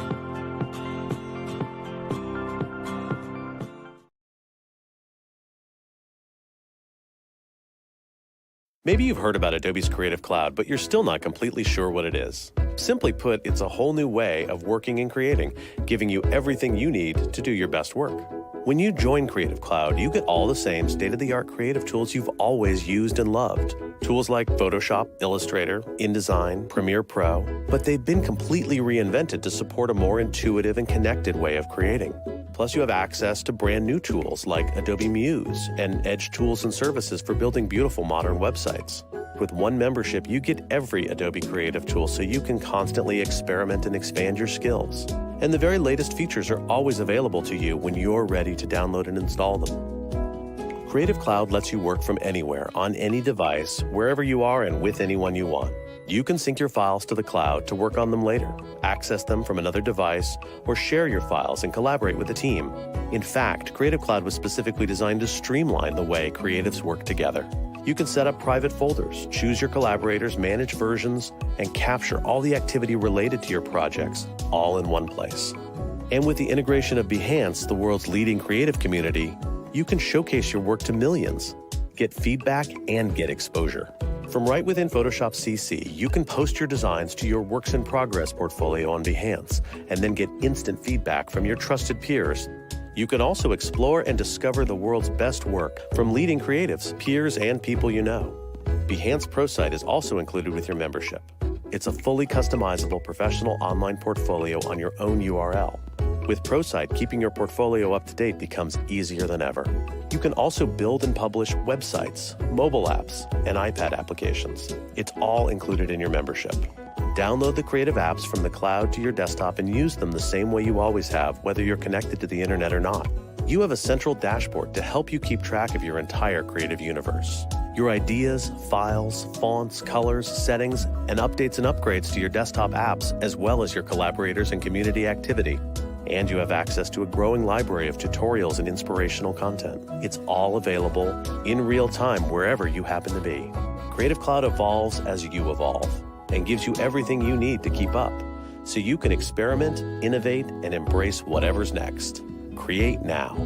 Maybe you've heard about Adobe's Creative Cloud, but you're still not completely sure what it is. Simply put, it's a whole new way of working and creating, giving you everything you need to do your best work. When you join Creative Cloud, you get all the same state-of-the-art creative tools you've always used and loved. Tools like Photoshop, Illustrator, InDesign, Premiere Pro, but they've been completely reinvented to support a more intuitive and connected way of creating. Plus, you have access to brand new tools like Adobe Muse and Edge tools and services for building beautiful modern websites. With one membership, you get every Adobe Creative tool so you can constantly experiment and expand your skills. And the very latest features are always available to you when you're ready to download and install them. Creative Cloud lets you work from anywhere, on any device, wherever you are and with anyone you want. You can sync your files to the cloud to work on them later, access them from another device, or share your files and collaborate with a team. In fact, Creative Cloud was specifically designed to streamline the way creatives work together. You can set up private folders, choose your collaborators, manage versions, and capture all the activity related to your projects, all in one place. And with the integration of Behance, the world's leading creative community, you can showcase your work to millions, get feedback, and get exposure. From right within Photoshop CC, you can post your designs to your Works in Progress portfolio on Behance, and then get instant feedback from your trusted peers. You can also explore and discover the world's best work from leading creatives, peers, and people you know. Behance ProSite is also included with your membership. It's a fully customizable professional online portfolio on your own URL. With ProSite, keeping your portfolio up to date becomes easier than ever. You can also build and publish websites, mobile apps, and iPad applications. It's all included in your membership. Download the creative apps from the cloud to your desktop and use them the same way you always have, whether you're connected to the internet or not. You have a central dashboard to help you keep track of your entire creative universe. Your ideas, files, fonts, colors, settings, and updates and upgrades to your desktop apps, as well as your collaborators and community activity. And you have access to a growing library of tutorials and inspirational content. It's all available in real time wherever you happen to be. Creative Cloud evolves as you evolve and gives you everything you need to keep up, so you can experiment, innovate, and embrace whatever's next. Create now.